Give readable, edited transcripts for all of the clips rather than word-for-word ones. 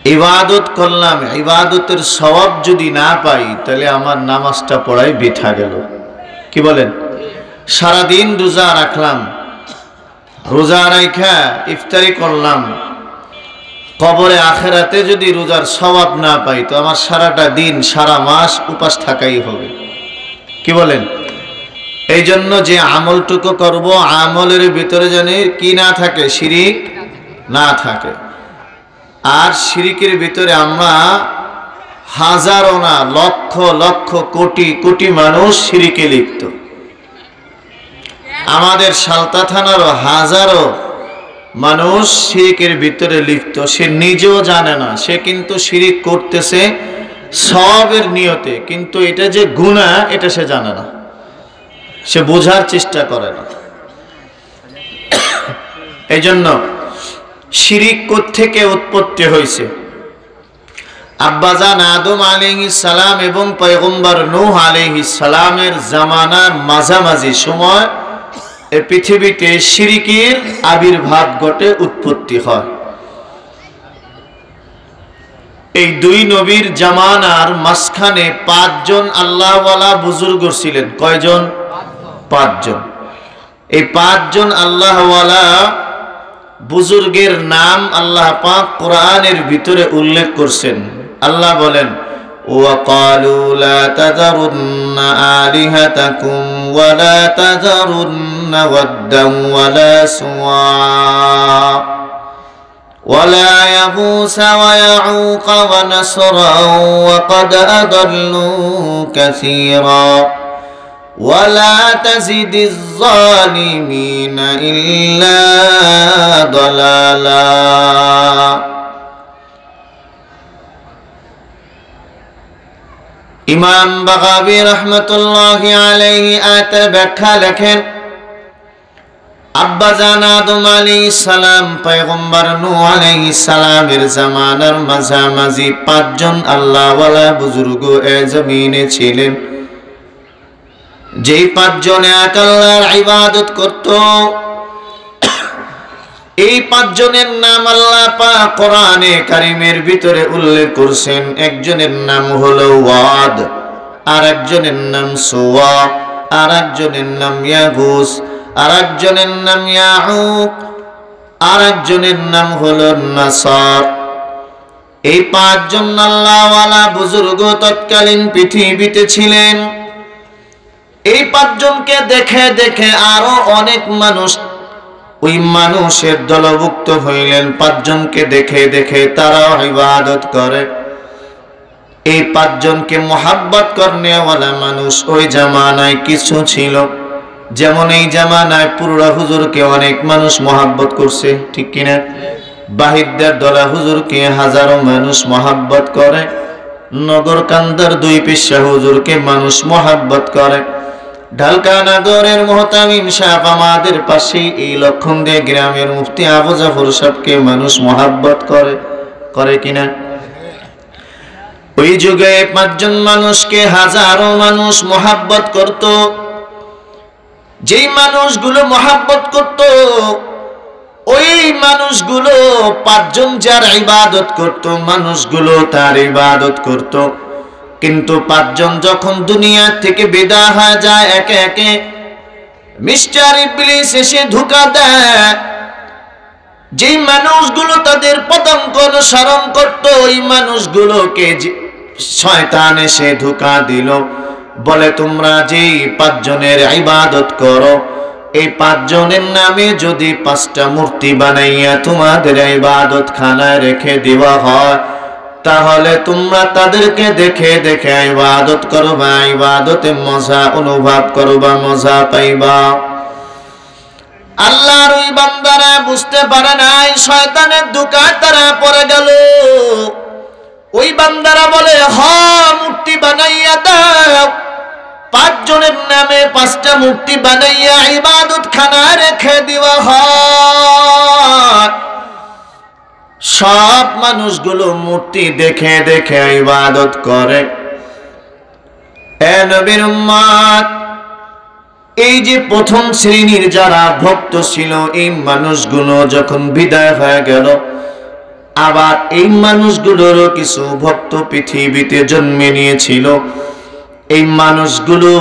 ইবাদত করলাম, ইবাদতের সওয়াব যদি না পাই তাহলে আমার নামাজটা পড়াই বৃথা গেল। কি বলেন? সারাদিন রোজা রাখলাম, রোজা রাখা ইফতারি করলাম, কবরে আখেরাতে যদি রোজার সওয়াব না পাই তো আমার সারাটা দিন সারা মাস উপাস থাকাই হবে। কি বলেন? এই জন্য যে আমলটুকু করব আমলের ভিতরে জানি কি না থাকে, শিরিক না থাকে। আর শিরিকের ভিতরে আমরা হাজারো না লক্ষ লক্ষ কোটি কোটি মানুষ শিরিকে লিপ্ত। আমাদের সালতা থানারও হাজারো মানুষ শিরিকের ভিতরে লিপ্ত, সে নিজেও জানে না, সে কিন্তু শিরিক করতেছে সওয়াবের নিয়তে, কিন্তু এটা যে গুনাহ এটা সে জানে না, সে বোঝার চেষ্টা করে না। এই জন্য শিরিক কোত্থেকে উৎপত্তি হয়েছে? আব্বাজান আদম আলাইহিস সালাম এবং পয়গম্বর নূহ আলাইহিস সালামের জামানার মাঝামাঝি সময় এই পৃথিবীতে শিরিকের আবির্ভাব ঘটে, উৎপত্তি হয়। এই দুই নবীর জামানার মাঝখানে 5 জন আল্লাহওয়ালা বুজুর্গ ছিলেন। কয়জন? 5 জন। এই 5 জন আল্লাহওয়ালা বুজুর্গের নাম আল্লাহ পাক কোরআনের ভিতরে উল্লেখ করছেন। আল্লাহ বলেন, وَقَالُوا لَا تَذَرُنَّ آلِهَتَكُمْ وَلَا تَذَرُنَّ وَدًّا وَلَا سُوَاعًا وَلَا يَغُوثَ وَيَعُوقَ وَنَسْرًا وَقَدْ أَضَلُّوا كَثِيرًا وَلَا تَزِدِ الظَّالِمِينَ إِلَّا ضَلَالًا। ইমাম বাগাবী রাহমাতুল্লাহি আলাইহি আয়াতের ব্যাখ্যা লেখেন, আব্বাজান আদম আলাইহিস সালাম পয়গম্বর নূহ আলাইহিস সালামের জামানার মাঝামাঝি 5 জন আল্লাহওয়ালা বুজুর্গ এ জমিনে ছিলেন। যেই 5 জন এক আল্লাহর ইবাদত করত, এই 5 জনের নাম আল্লাহ পাক কোরআনে কারীমের ভিতরে উল্লেখ করেছেন। একজনের নাম হলো ওয়াদ, আর একজনের নাম সুওয়া, আর একজনের নাম ইয়াগুস, আর একজনের নাম ইয়াউক, আর একজনের নাম হলো নাসার। এই 5 জন আল্লাহওয়ালা বুজুর্গ তৎকালীন পৃথিবীতে ছিলেন। এই 5 জনকে দেখে দেখে আরো অনেক মানুষ ওই মানুষের দলভুক্ত হইলেন। 5 জনকে দেখে দেখে তারাও ইবাদত করে। এই 5 জনকে মোহাব্বত করনেওয়ালা মানুষ ওই জামানায় কিছু ছিল। যেমন এই জামানায় পুরোটা হুজুরকে অনেক মানুষ মোহাব্বত করছে, ঠিক কিনা? বাহিরদের দলা হুজুরকে হাজারো মানুষ মোহাব্বত করে। নগর কান্দার 2 পিসা হুজুরকে মানুষ মোহাব্বত করে। ঢালকা নগরের মুহতামিম সাহেব আমাদের পাশে এই লক্ষণদে গ্রামের মুফতি আবু জাফর সাহেবকে মানুষ মোহাব্বত করে, করে কিনা? ওই যুগে 5 জন মানুষকে হাজারো মানুষ মোহাব্বত করত। যেই মানুষগুলো মোহাব্বত করত ওই মানুষগুলো 5 জন যার ইবাদত করত, মানুষগুলো তার ইবাদত করত। কিন্তু 5 জন যখন দুনিয়া থেকে বিদায় হয়ে যায়, একে একে মিস্টার ইবলিস এসে ধোঁকা দেয়। যেই মানুষগুলো তাদের পদাঙ্ক অনুসরণ করত ওই মানুষগুলোকে শয়তান এসে ধোঁকা দিল। বলে, তোমরা যেই 5 জনের ইবাদত করো, এই 5 জনের নামে যদি 5টা মূর্তি বানাইয়া তোমাদের ইবাদত খানায় রেখে দেওয়া হয়, তাহলে তোমরা তাদেরকে দেখে দেখে ইবাদত করবা, ইবাদতে মজা অনুভব করবা, মজা পাইবা। আল্লাহর ওই বান্দারা বুঝতে পারে নাই, শয়তানের ধোঁকায় তারা পড়ে গেল। ওই বান্দারা বলে, মূর্তি বানাইয়া দাও। 5 জনের নামে 5টা মূর্তি বানাইয়া ইবাদত খানায় রেখে দেওয়া হয়। সব মানুষগুলো মূর্তি দেখে দেখে ইবাদত করে। এ নবীর উম্মত, এই যে প্রথম শ্রেণীর যারা ভক্ত ছিল এই মানুষগুলো যখন বিদায় হয়ে গেল, আবার এই মানুষগুলোরও কিছু ভক্ত পৃথিবীতে জন্মে নিয়েছিল। এই মানুষগুলো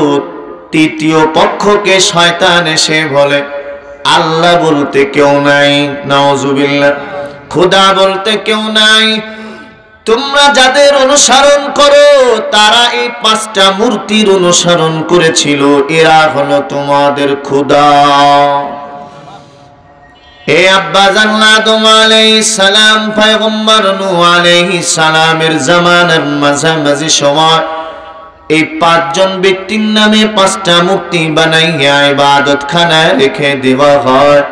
তৃতীয় পক্ষকে শয়তান এসে বলে আল্লাহ বলতে কেউ নাই, নাউজুবিল্লাহ, খোদা বলতে কেউ নাই, তোমরা যাদের অনুসরণ করো তারা এই 5টা মূর্তির অনুসরণ করেছিল, এরা হলো তোমাদের খোদা। হে আব্বাজান আদম আলাইহিস সালাম, পয়গম্বর নূহ আলাইহিস সালামের জামানার মাঝামাঝি সময় এই 5 জন ব্যক্তির নামে 5টা মূর্তি বানাইয়া ইবাদতখানায় রেখে দেওয়া হয়।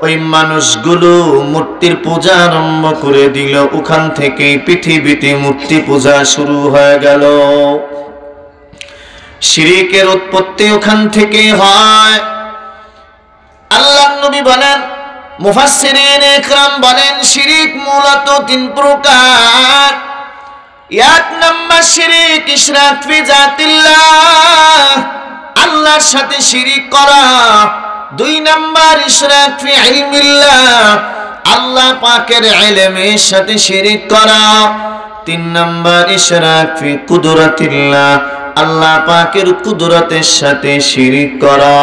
ওই মানুষগুলো মূর্তির পূজা আরম্ভ করে দিল। ওখান থেকে পৃথিবীতে মূর্তি পূজা শুরু হয়ে গেল। শিরকের উৎপত্তি ওখান থেকে হয়। আল্লাহর নবী বলেন, মুফাসসিরিন ইকরাম বলেন, শিরক মূলত 3 প্রকার। 1 নম্বর শিরক ইশরাক ফি জাতিল্লাহ, আল্লাহর সাথে শিরক করা। 2 নম্বর ইশরাক ফি ইলমিল্লাহ, আল্লাহ পাকের ইলমের সাথে শিরক করা। 3 নম্বর ইশরাক ফি কুদরাতিল্লাহ, আল্লাহ পাকের কুদরতের সাথে শিরক করা।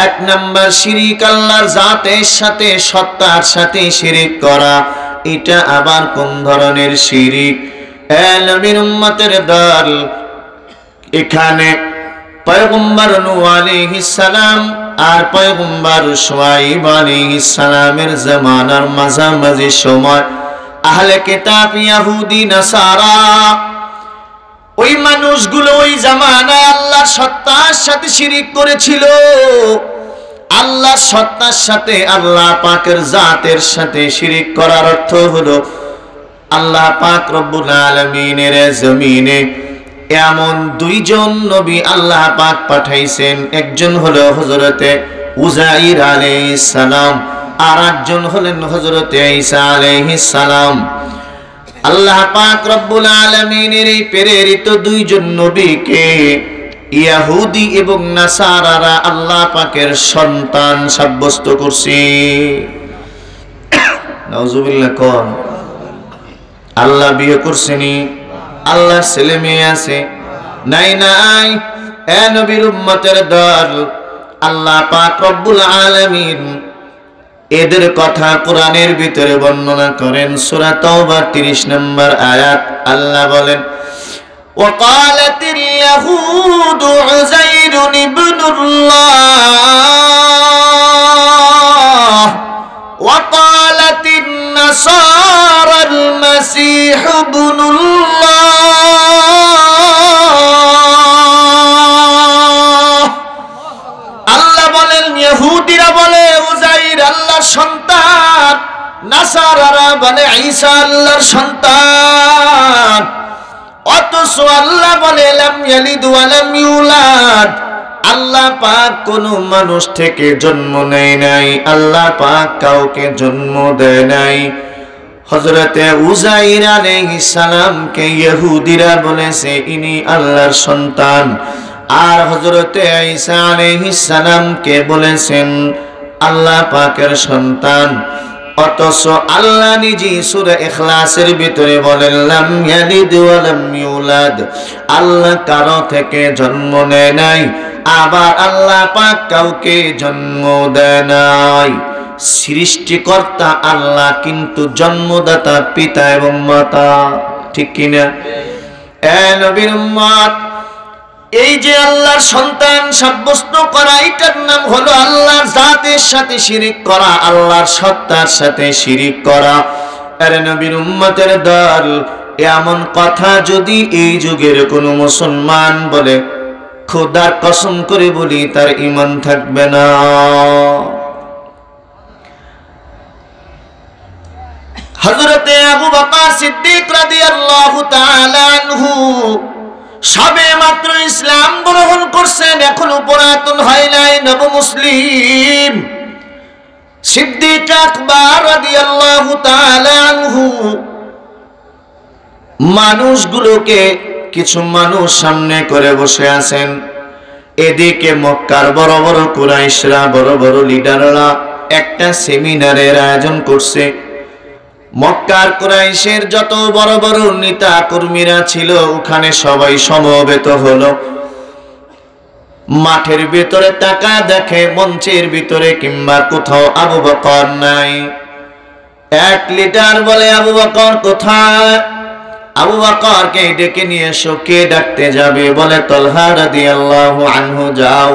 1 নম্বর শিরক আল্লাহর জাতের সাথে, সত্তার সাথে শিরক করা। এটা আবার কোন ধরনের শিরক? নবীর উম্মতের দল, এখানে পয়গম্বর নূহ আলাইহিস সালাম আর পয়গম্বর শুআয়ব আলাইহিস সালামের জামানার মাঝামাঝি সময় আহলে কিতাব ইহুদি নাসারা, ওই মানুষগুলো ওই জামানায় আল্লাহর সত্তার সাথে শিরক করেছিল। আল্লাহর সত্তার সাথে, আল্লাহ পাকের জাতের সাথে শিরক করার অর্থ হলো আল্লাহ পাক রব্বুল আলামিনের জমিনে এমন 2 জন নবী আল্লাহ পাক পাঠাইছেন। একজন হলো হযরতে উযাইর আলাইহিস সালাম, আর একজন হলেন হযরতে ঈসা আলাইহিস সালাম। আল্লাহ পাক রব্বুল আলামিনের এই প্রেরিত 2 জন নবীকে ইহুদি এবং নাসারারা আল্লাহ পাকের সন্তান সাব্যস্ত করছে। নাউজুবিল্লাহ। কোন আল্লাহ বিয়ে করছেনি? আল্লাহর ছেলে মেয়ে আছে? নাই নাই। এ নবীর উম্মতের দল, আল্লাহ পাক রব্বুল আলামিন এদের কথা কোরআনের ভিতরে বর্ণনা করেন। সূরা তাওবা 30 নম্বর আয়াত, আল্লাহ বলেন, ওয়াকালাতিল ইয়াহুদু উযাইরুন ইবনুল্লাহ ওয়াকালাতিন নাসারাল মাসীহু ইবনুল্লাহ। আল্লাহ বলেন, ইহুদিরা বলে উযাইর আল্লাহর সন্তান, নাসারারা বলে ঈসা আল্লাহর সন্তান। অথচ আল্লাহ বলে লাম ইয়ালিদ ওয়া লাম ইউলাদ, আল্লাহ পাক কোন মানুষ থেকে জন্ম নেয় নাই, আল্লাহ পাক কাউকে জন্ম দেয় নাই। হযরতে উযাইর আলাইহিস সালামকে ইহুদিরা বলেছে ইনি আল্লাহর সন্তান, আর হযরতে ঈসা আলাইহিস সালামকে বলেছেন আল্লাহ পাকের সন্তান। অথচ আল্লাহ নিজে সূরা ইখলাসের ভিতরে বলেন লাম ইয়ালিদ ওয়া লাম ইউলাদ, আল্লাহ কারো থেকে জন্ম নেয় নাই, আবার আল্লাহ পাক কাউকে জন্ম দেয় নাই। সৃষ্টিকর্তা আল্লাহ, কিন্তু জন্মদাতা পিতা এবং মাতা। ঠিক কিনা? এ নবীর উম্মত, এই যে আল্লাহর সন্তান সাব্যস্ত করা, এটার নাম হলো আল্লাহর জাতের সাথে শিরক করা, আল্লাহর সত্তার সাথে শিরক করা। আরে নবীর উম্মতের দল, এমন কথা যদি এই যুগের কোন মুসলমান বলে, খোদার কসম করে বলি তার ঈমান থাকবে না। হযরতে আবু বকর সিদ্দিক রাদিয়াল্লাহু তাআলা আনহু সবে মাত্র ইসলাম গ্রহণ করছেন, এখনো পুরাতন হয় নাই, নব মুসলিম। সিদ্দিক আকবর রাদিয়াল্লাহু তাআলা আনহু মানুষগুলোকে, কিছু মানুষ সামনে করে বসে আছেন, এদিকে মক্কার বড় বড় কুরাইশরা, বড় বড় লিডাররা একটা সেমিনারের আয়োজন করছে। মক্কার কুরাইশের যত বড় বড় নেতা কর্মীরা ছিল ওখানে সবাই সমবেত হলো। মাঠের ভিতরে তাকা দেখে মঞ্চের ভিতরে কিংবা কোথাও আবু বকর নাই। এক লিডার বলে, আবু বকর কোথায়? আবু বকরকে ডেকে নিয়ে এসো। কে ডাকতে যাবে? বলে তলহা রাদিয়াল্লাহু আনহু যাও।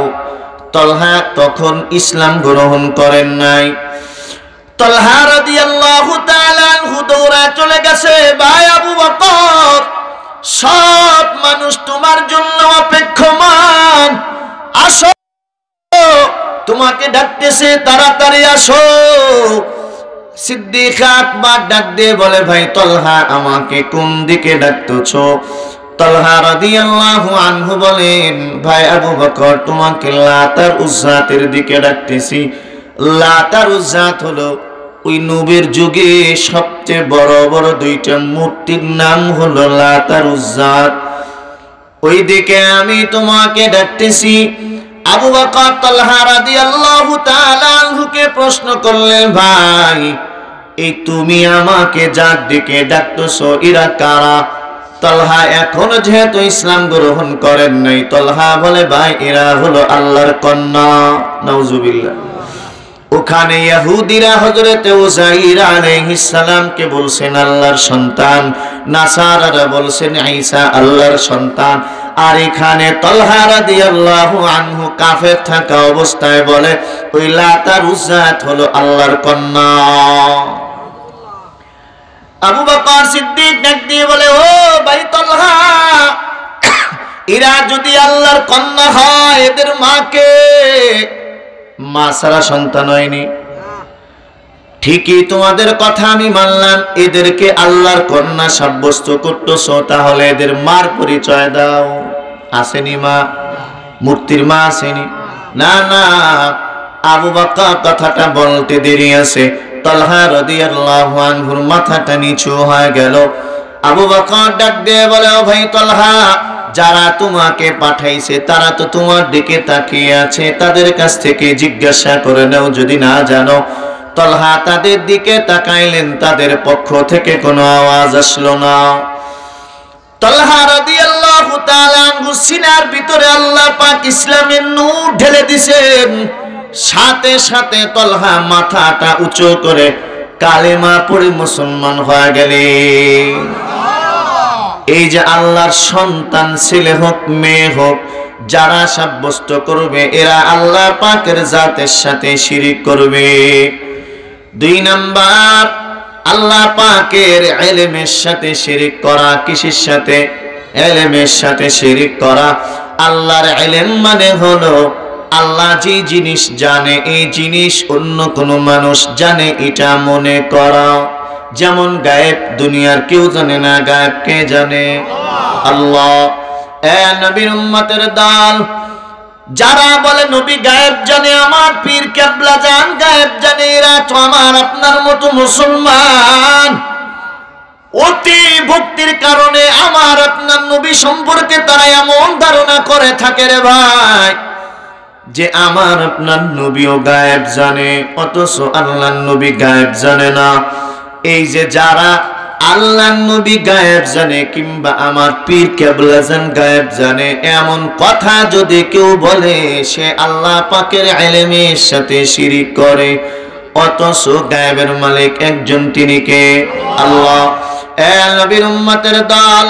তলহা তখন ইসলাম গ্রহণ করেন নাই। তলহা রাদিয়াল্লাহু তাআলা আনহু দৌড়া চলে গেছে, ভাই আবু বকর, সব মানুষ তোমার জন্য অপেক্ষমান, আসো, তোমাকে ডাকতেছে, তাড়াতাড়ি আসো। সিদ্দিক আকবর ডাক দিয়ে বলে, ভাই তলহা, আমাকে কোন দিকে ডাকতেছো? তলহা রাদিয়াল্লাহু আনহু বলেন, ভাই আবু বকর, তোমাকে লাত আর উজ্জাতের দিকে ডাকতেছি। লাত আর উজ্জাত হলো ওই নবীর যুগে সবচেয়ে বড় বড় দুইটা মূর্তির নাম হলো লাত আর উজ্জাত। ওই দিকে আমি তোমাকে ডাকতেছি। আবু বকর তলহা রাদিয়াল্লাহু তাআলা আনহুকে প্রশ্ন করলেন, ভাই এই তুমি আমাকে যার দিকে ডাকতেছো এরা কারা? তলহা এখন যেহেতু ইসলাম গ্রহণ করেন নাই, তলহা বলে, ভাই এরা হলো আল্লাহর কন্যা। নাউজুবিল্লাহ। ওখানে ইহুদিরা হযরত উযাইর আলাইহিস সালামকে বলছেন আল্লাহর সন্তান, নাসারারা বলছেন ঈসা আল্লাহর সন্তান। আর এখানে তলহা রাদিয়াল্লাহু আনহু কাফের থাকা অবস্থায় বলে ওই লাত আর উজ্জাত হলো আল্লাহর কন্যা। আবু বকর সিদ্দিক ডাক দিয়ে বলে, ও ভাই তলহা, এরা যদি আল্লাহর কন্যা হয়, এদের মাকে, মা ছাড়া সন্তান হয়নি। ঠিকই তোমাদের কথা আমি মানলাম, এদেরকে আল্লাহর কন্যা সাব্যস্ত করতেছো, তাহলে এদের মার পরিচয় দাও। আসেনি মা? মূর্তির মা আসেনি? না না, আবু বকর কথাটা বলতে দেরি আছে। তলহা রাদিয়াল্লাহু আনহুর মাথাটা নিচু হয়ে গেল। আবু বকর ডাক দিয়ে বলে, ও ভাই তলহা, যারা তোমাকে পাঠাইছে তারা তো তোমার দিকে তাকিয়ে আছে, তাদের কাছ থেকে জিজ্ঞাসা করে নাও যদি না জানো। তলহা তাদের দিকে তাকাইলেন, তাদের পক্ষ থেকে কোনো আওয়াজ আসলো না। তলহা রাদিয়াল্লাহু তাআলা আনহু সিনার ভিতরে আল্লাহ পাক ইসলামের নূর ঢেলে দিয়েছেন। সাথে সাথে তলহা মাথাটা উঁচু করে কালেমা পড়ে মুসলমান হয়ে গেলেন। এই যে আল্লাহর সন্তান, ছেলে হোক মেয়ে হোক, যারা সাব্যস্ত করবে এরা আল্লাহ পাকের জাতের সাথে শিরিক করবে। 2 নাম্বার, আল্লাহ পাকের ইলমের সাথে শিরিক করা। কিসের সাথে? ইলমের সাথে শিরিক করা। আল্লাহর ইলম মানে হলো আল্লাহ যে জিনিস জানে এই জিনিস অন্য কোনো মানুষ জানে এটা মনে করা। যেমন গায়েব দুনিয়ার কেউ জানে না, গায়েব কে জানে? আল্লাহ। এ নবীর উম্মতের দল, যারা বলে নবী গায়েব জানে, আমার পীর কেবলা জান গায়েব জানে, এরা তো আমার আপনার মতো মুসলমান। অতি ভক্তির কারণে আমার আপনার নবী সম্পর্কে তারা এমন ধারণা করে থাকে রে ভাই, যে আমার আপনার নবীও গায়েব জানে, অথচ আল্লাহর নবী গায়েব জানে না। এই যে যারা আল্লাহর নবী গায়েব জানে কিংবা আমার পীর কেবলা জান গায়েব জানে, এমন কথা যদি কেউ বলে, সে আল্লাহ পাকের ইলমের সাথে শিরিক করে। অথচ গায়েবের মালিক একজন, তিনি কে? আল্লাহ। এ নবীর উম্মতের দল,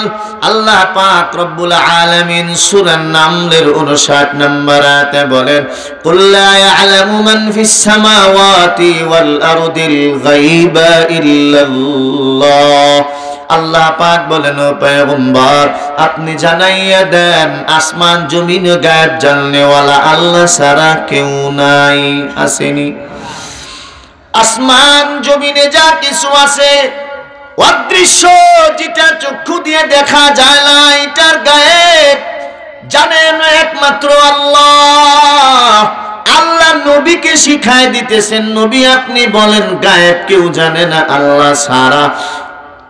আল্লাহ পাক রব্বুল আলামিন সূরা নামলের 59 নম্বর আয়াতে বলেন, কুল লা ইয়ালামু মান ফিস সামাওয়াতি ওয়াল আরদিল গায়বা ইল্লাল্লাহ। আল্লাহ পাক বলেন, ও পয়গম্বর, আপনি জানাইয়া দেন আসমান জমিন গায়েব জাননেওয়ালা আল্লাহ ছাড়া কেউ নাই। আসেনি? আসমান জমিনে যা কিছু আছে, অদৃশ্য যেটা চক্ষু দিয়ে দেখা যায় না, এটার গায়েব জানেন একমাত্র আল্লাহ। আল্লাহ নবীকে শিখায় দিতেছেন, নবী আপনি বলেন গায়েব কেউ জানে না আল্লাহ ছাড়া।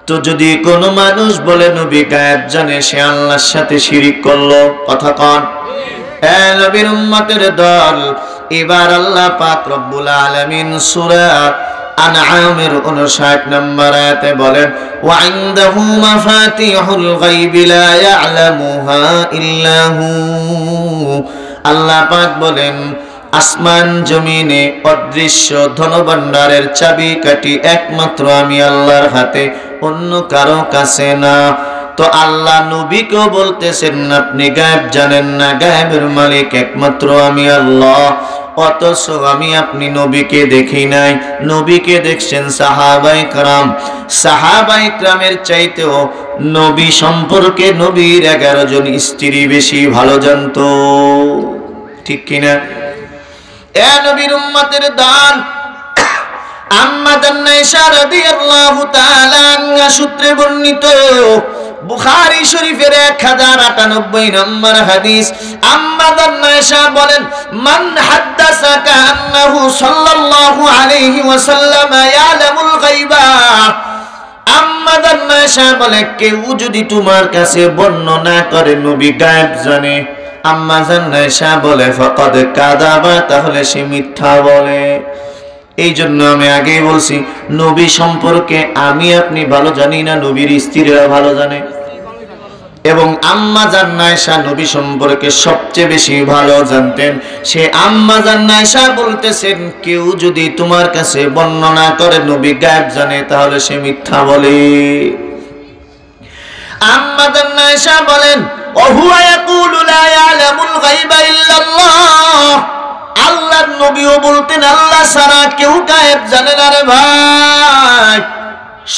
তো যদি কোনো মানুষ বলে নবী গায়েব জানে, সে আল্লাহর সাথে শিরিক করলো। কথা কন? এ নবীর উম্মতের দল, এবার আল্লাহ পাক রব্বুল আলামিন সূরা আনআমের 59 নম্বর আয়াতে বলেন ওয়া ইনদাহু মাফাতিহুল গায়বি লা ইয়ালামুহা ইল্লা হু। আল্লাহ পাক বলেন আসমান জমিনে অদৃশ্য ধনভাণ্ডারের চাবিকাঠি একমাত্র আমি আল্লাহর হাতে, অন্য কারো কাছে না। তো আল্লাহ নবীকেও বলতেছেন আপনি গায়েব জানেন না, গায়েবের মালিক একমাত্র আমি আল্লাহ। অথচ আমি আপনি নবীকে দেখি নাই, নবীকে দেখছেন সাহাবায়ে কেরাম। সাহাবায়ে কেরামের চাইতেও নবী সম্পর্কে নবীর 11 জন স্ত্রী বেশি ভালো জানতো, ঠিক কিনা? এ নবীর উম্মতের দল, আম্মা জান্নাত আয়েশা রাদিয়াল্লাহু তাআলা আনহা সূত্রে বর্ণিত বুখারী শরীফের 1098 নম্বর হাদিস, আম্মা জান্নাত আয়েশা বলেন মান হাদাসাকা আন্নাহু সাল্লাল্লাহু আলাইহি ওয়াসাল্লাম ইয়ালামুল গায়বা। আম্মা জান্নাত আয়েশা বলে কেউ যদি তোমার কাছে বর্ণনা করে নবী গায়েব জানে, আম্মা জান্নাত আয়েশা বলে ফাকাদ কাযাবা, তাহলে সে মিথ্যা বলে। এই জন্য আমি আগেই বলছি নবী সম্পর্কে আমি আপনি ভালো জানি না, নবীর স্ত্রীরা ভালো জানে। এবং আম্মা জান্নাত আয়েশা নবী সম্পর্কে সবচেয়ে বেশি ভালো জানতেন। সে আম্মা জান্নাত আয়েশা বলতেছেন কেউ যদি তোমার কাছে বর্ণনা করে নবী গায়েব জানে, তাহলে সে মিথ্যা বলে। আম্মা জান্নাত আয়েশা বলেন ওহুয়া ইয়াকুলু লা ইয়ালামুল গায়বা ইল্লাল্লাহ। আল্লাহর নবীও বলতেন আল্লাহ ছাড়া কেউ গায়েব জানে না রে ভাই।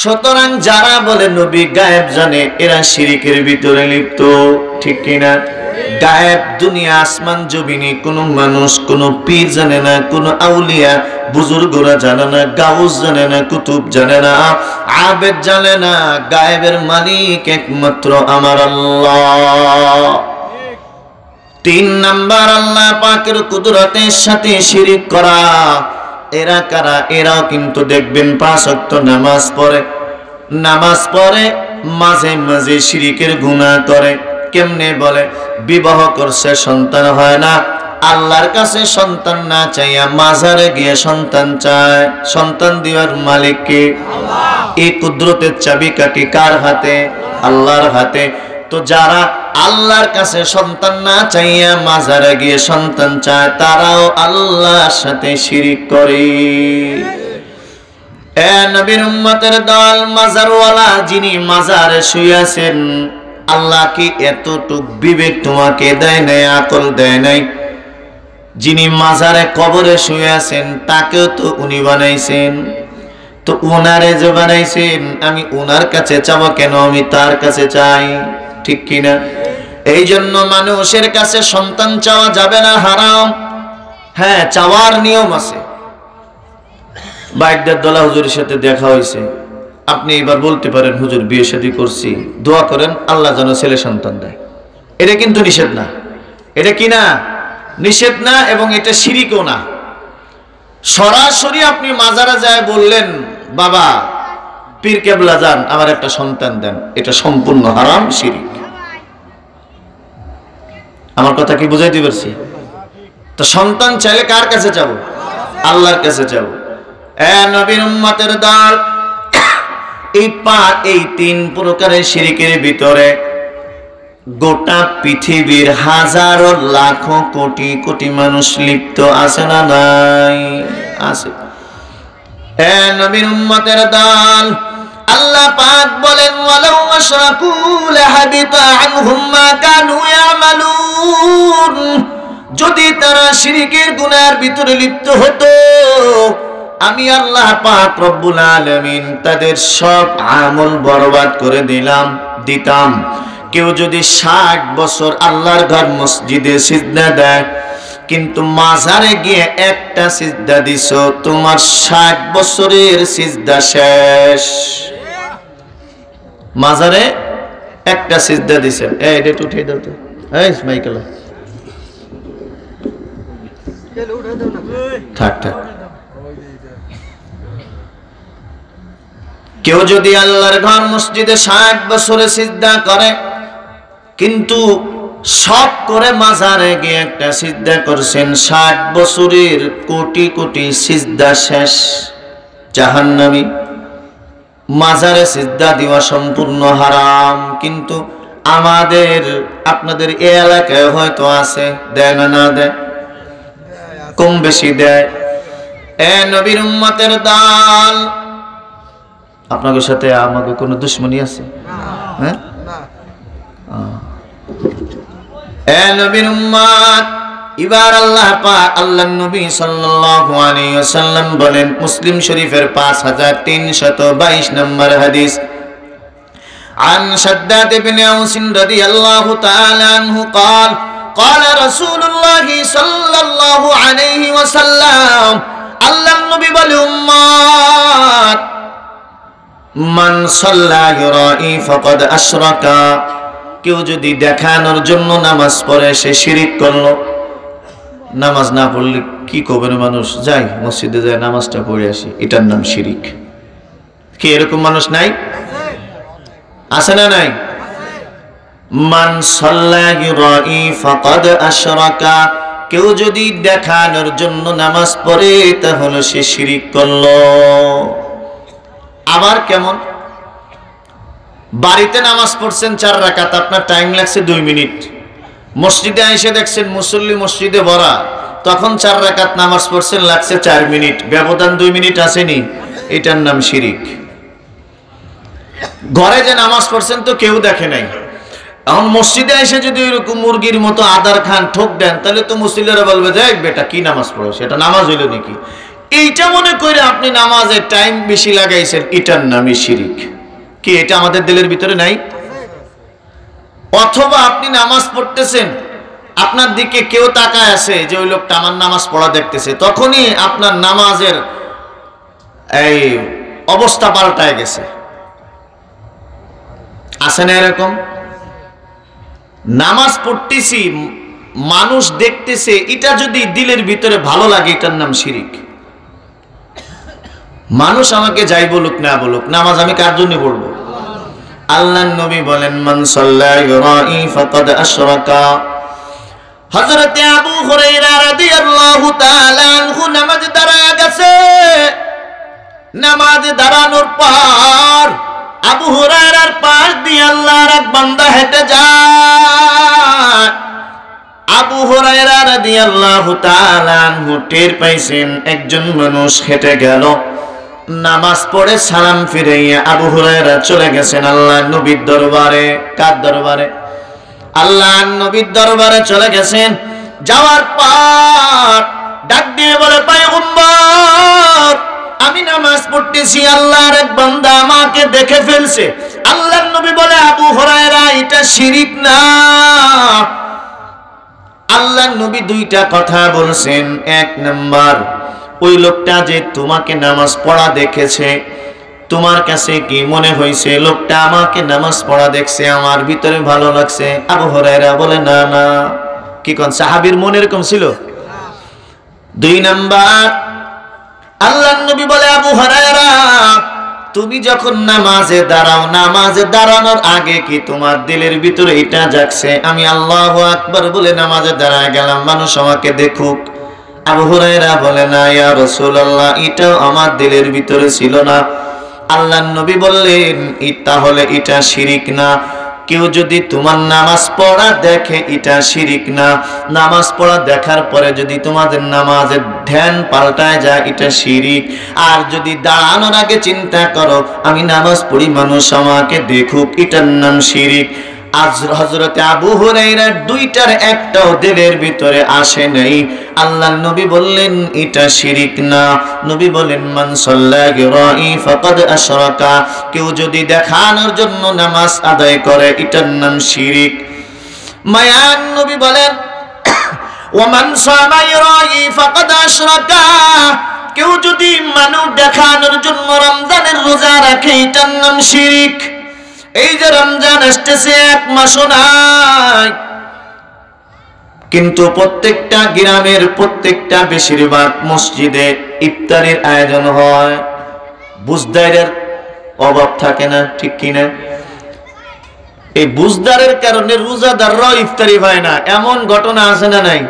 সুতরাং যারা বলে নবী গায়েব জানে এরা শিরকের ভিতরে লিপ্ত, ঠিক কিনা? গায়েব দুনিয়া আসমান জমিনে কোনো মানুষ, কোনো পীর জানে না, কোনো আউলিয়া বুজুর্গরা জানে না, গাউস জানে না, কুতুব জানে না, আবেদ জানে না। গায়েবের মালিক একমাত্র আমার আল্লাহ। 3 নাম্বার আল্লাহ পাকের কুদরতের সাথে শিরিক করা। এরা কারা? এরাও কিন্তু দেখবেন 5 ওয়াক্ত নামাজ পড়ে, নামাজ পড়ে মাঝে মাঝে শিরিকের গুনাহ করে। কেমনে বলে? বিবাহ করছে সন্তান হয় না, আল্লাহর কাছে সন্তান না চাইয়া মাজারে গিয়ে সন্তান চায়। সন্তান দেওয়ার মালিক কে? আল্লাহ। এই কুদরতের চাবিকাঠি কার হাতে? আল্লাহর হাতে। তো যারা আল্লাহর কাছে সন্তান না চাইয়া মাজারে গিয়ে সন্তান চায়, তারাও আল্লাহর সাথে শিরিক করে। এ নবীর উম্মতের দল, মাজারওয়ালা যিনি মাজারে শুয়ে আছেন, আল্লাহ কি এতটুক বিবেক তোমাকে দেয় নাই, আকল দেয় নাই? যিনি মাজারে কবরে শুয়ে আছেন তাকেও তো উনি বানাইছেন। তো ওনারে যে বানাইছেন আমি ওনার কাছে চাবো কেন? আমি তার কাছে চাই, ঠিক কিনা? এই জন্য মানুষের কাছে সন্তান চাওয়া যাবে না, হারাম। হ্যাঁ, চাওয়ার নিয়ম আছে। বাইকদারদোলা হুজুরের সাথে দেখা হয়েছে, আপনি এবার বলতে পারেন হুজুর বিয়ে শাদী করছি, দোয়া করেন আল্লাহ যেন ছেলে সন্তান দেয়। এটা কিন্তু নিষেধ না, এটা কি না? নিষেধ না, এবং এটা শিরিকও না। সরাসরি আপনি মাজারে যায় বললেন বাবা পীর কেবলা যান আমার একটা সন্তান দেন, এটা সম্পূর্ণ হারাম, শিরিক। আমার কথা কি বুঝাইতে পারছি? তো সন্তান চাইলে কার কাছে যাব? আল্লাহর কাছে যাব। এ নবীর উম্মতের দল, এই 3 প্রকারের শিরিকের ভিতরে গোটা পৃথিবীর হাজারো লাখো কোটি কোটি মানুষ লিপ্ত আছে না নাই? আছে। এ নবীর উম্মতের দল, আল্লাহ পাক বলেন ওয়ালাউ আশরাকু লাহাবিতা আনহুম মা কানু ইয়ামালুন। যদি তারা শিরকের গুনাহের ভিতরে লিপ্ত হতো, আমি আল্লাহ পাক রব্বুল আলামিন তাদের সব আমল বরবাদ করে দিতাম। কেউ যদি 60 বছর আল্লাহর ঘর মসজিদে সিজদা দেয়, কিন্তু মাজারে গিয়ে একটা সিজদা দিছো, তোমার 60 বছরের সিজদা শেষ। মাজারে একটা সিজদা দিছেন, এই এটা উঠিয়ে দাও তো, এই মাইকেল থাক থাক। কেউ যদি আল্লাহর ঘর মসজিদে 60 বছরে সিজদা করে, কিন্তু সব করে মাজারে গিয়ে একটা সিজদা করছেন, 60 বছরের কোটি কোটি সিজদা শেষ। জাহান্নামী। মাজারে সিজদা দেওয়া সম্পূর্ণ হারাম, কিন্তু আমাদের আপনাদের এই এলাকায় হয়তো আছে, দেয় না? না দেয়? কম বেশি দেয়। এ নবীর উম্মতের দল, আপনাদের সাথে আমাকে কোনো দুশ্মনী আছে? হ্যাঁ, এ নবীর উম্মত, এবার আল্লাহ পাক আল্লাহর নবী সাল্লাল্লাহু আলাইহি ওয়াসাল্লাম বলেন, মুসলিম শরীফের 5322 নম্বর হাদিস, عن شداد بن أوس رضي الله تعالى عنه قال قال رسول الله صلى الله عليه وسلم আল্লাহ নবী বলে, উম্মত, মান সাল্লা ইরাই ফাকাদ আশরাকা, কেউ যদি দেখানোর জন্য নামাজ পড়ে সে শিরিক করলো। নামাজ না পড়লে কি করবে মানুষ? যাই মসজিদে যায় নামাজটা পড়ে আসি, এটার নাম শিরিক। কি এরকম মানুষ নাই? আছে না নাই? মান সাল্লা ইরাই ফাকাদ আশরাকা, কেউ যদি দেখানোর জন্য নামাজ পড়ে তাহলে সে শিরিক করলো। আবার কেমন? বাড়িতে নামাজ পড়ছেন 4 রাকাত, আপনার টাইম লাগছে 2 মিনিট, মসজিদে এসে দেখছেন মুসল্লি মসজিদে ভরা, তখন 4 রাকাত নামাজ পড়ছেন, লাগছে 4 মিনিট, ব্যবধান 2 মিনিট আসেনি, এটার নাম শিরিক। ঘরে যে নামাজ পড়ছেন তো কেউ দেখে নাই, এখন মসজিদে এসে যদি এরকম মুরগির মতো আদার খান ঠোক দেন, তাহলে তো মুসল্লিরা বলবে, দেখ বেটা কি নামাজ পড়ো, সেটা নামাজ হইল নাকি? এইটা মনে করে আপনি নামাজে টাইম বেশি লাগাইছেন, এটার নামই শিরিক। কি এটা আমাদের দিলের ভিতরে নাই? অথবা আপনি নামাজ পড়তেছেন, আপনার দিকে কেউ তাকায় আছে যে ওই লোকটা আমার নামাজ পড়া দেখতেছে, তখনই আপনার নামাজের এই অবস্থা পাল্টায় গেছে। আছে না এরকম? নামাজ পড়তেছি, মানুষ দেখতেছে, এটা যদি দিলের ভিতরে ভালো লাগে, এটার নাম শিরিক। মানুষ আমাকে যাই বলুক না বলুক, নামাজ আমি কার জন্য পড়বো? আল্লাহর নবী বলেন, মান সাল্লা ইরাই ফাকাদ আশরাকা। হযরত আবু হুরায়রা রাদিয়াল্লাহু তাআলা আনহু নামাজ দাঁড়ায় গেছে, নামাজ দাঁড়ানোর পর আবু হুরায়রার পাশ দিয়ে আল্লাহর এক বান্দা হেঁটে যায়। আবু হুরায়রা রাদিয়াল্লাহু তাআলা আনহু টের পাইছেন একজন মানুষ হেঁটে গেল, নামাজ পড়ে সালাম ফিরাইয়া আবু হুরায়রা চলে গেছেন আল্লাহর নবীর দরবারে। কার দরবারে? আল্লাহর নবীর দরবারে চলে গেছেন। যাওয়ার পর ডাক দিয়ে বলে, পয়গম্বর, আমি নামাজ পড়তেছি, আল্লাহর এক বান্দা আমাকে দেখে ফেলছে। আল্লাহর নবী বলে, আবু হুরায়রা, এটা শিরিক না। আল্লাহর নবী 2টা কথা বলছেন। 1 নাম্বার, ওই লোকটা যে তোমাকে নামাজ পড়া দেখেছে, তোমার কাছে কি মনে হয়েছে লোকটা আমাকে নামাজ পড়া দেখছে, আমার ভিতরে ভালো লাগছে? আবু হুরায়রা বলে, না না। কি কোন সাহাবীর মনে এরকম ছিল? 2 নাম্বার, আল্লাহর নবী বলে, আবু হুরায়রা, তুমি যখন নামাজে দাঁড়াও, নামাজে দাঁড়ানোর আগে কি তোমার দিলের ভিতরে এটা জাগছে, আমি আল্লাহু আকবার বলে নামাজে দাঁড়ায় গেলাম, মানুষ আমাকে দেখুক? আবু হুরায়রা বলে, না ইয়া রাসূলুল্লাহ, এটাও আমার দিলের ভিতরে ছিল না। আল্লাহর নবী বললেন, তাহলে এটা শিরিক না। কেউ যদি তোমার নামাজ পড়া দেখে, এটা শিরিক না। নামাজ পড়া দেখার পরে যদি তোমাদের নামাজের ধ্যান পাল্টায় যায়, এটা শিরিক। আর যদি দাঁড়ানোর আগে চিন্তা করো, আমি নামাজ পড়ি, মানুষ আমাকে দেখুক, এটার নাম শিরিক। আজ হযরত আবু হুরায়রার 2টার একটাও দিলের ভিতরে আসে নাই। আল্লাহর নবী বললেন, এটা শিরিক না। নবী বলেন, মান সাল্লা ইরাই ফাকাদ আশরাকা, কেউ যদি দেখানোর জন্য নামাজ আদায় করে, এটার নাম শিরিক। মায়ান নবী বলেন, ওয়া মান সামা ইরাই ফাকাদ আশরাকা, কেউ যদি মানুষ দেখানোর জন্য রমজানের রোজা রাখে, এটার নাম শিরিক। এই যে রমজান আসতেছে, 1 মাসও নাই, কিন্তু প্রত্যেকটা গ্রামের প্রত্যেকটা বেশিরভাগ মসজিদে ইফতারের আয়োজন হয়। বুঝদারের অভাব থাকে না, ঠিক কিনা? এই বুঝদারের কারণে রোজাদাররাও ইফতারি পায় না, এমন ঘটনা আছে না নাই?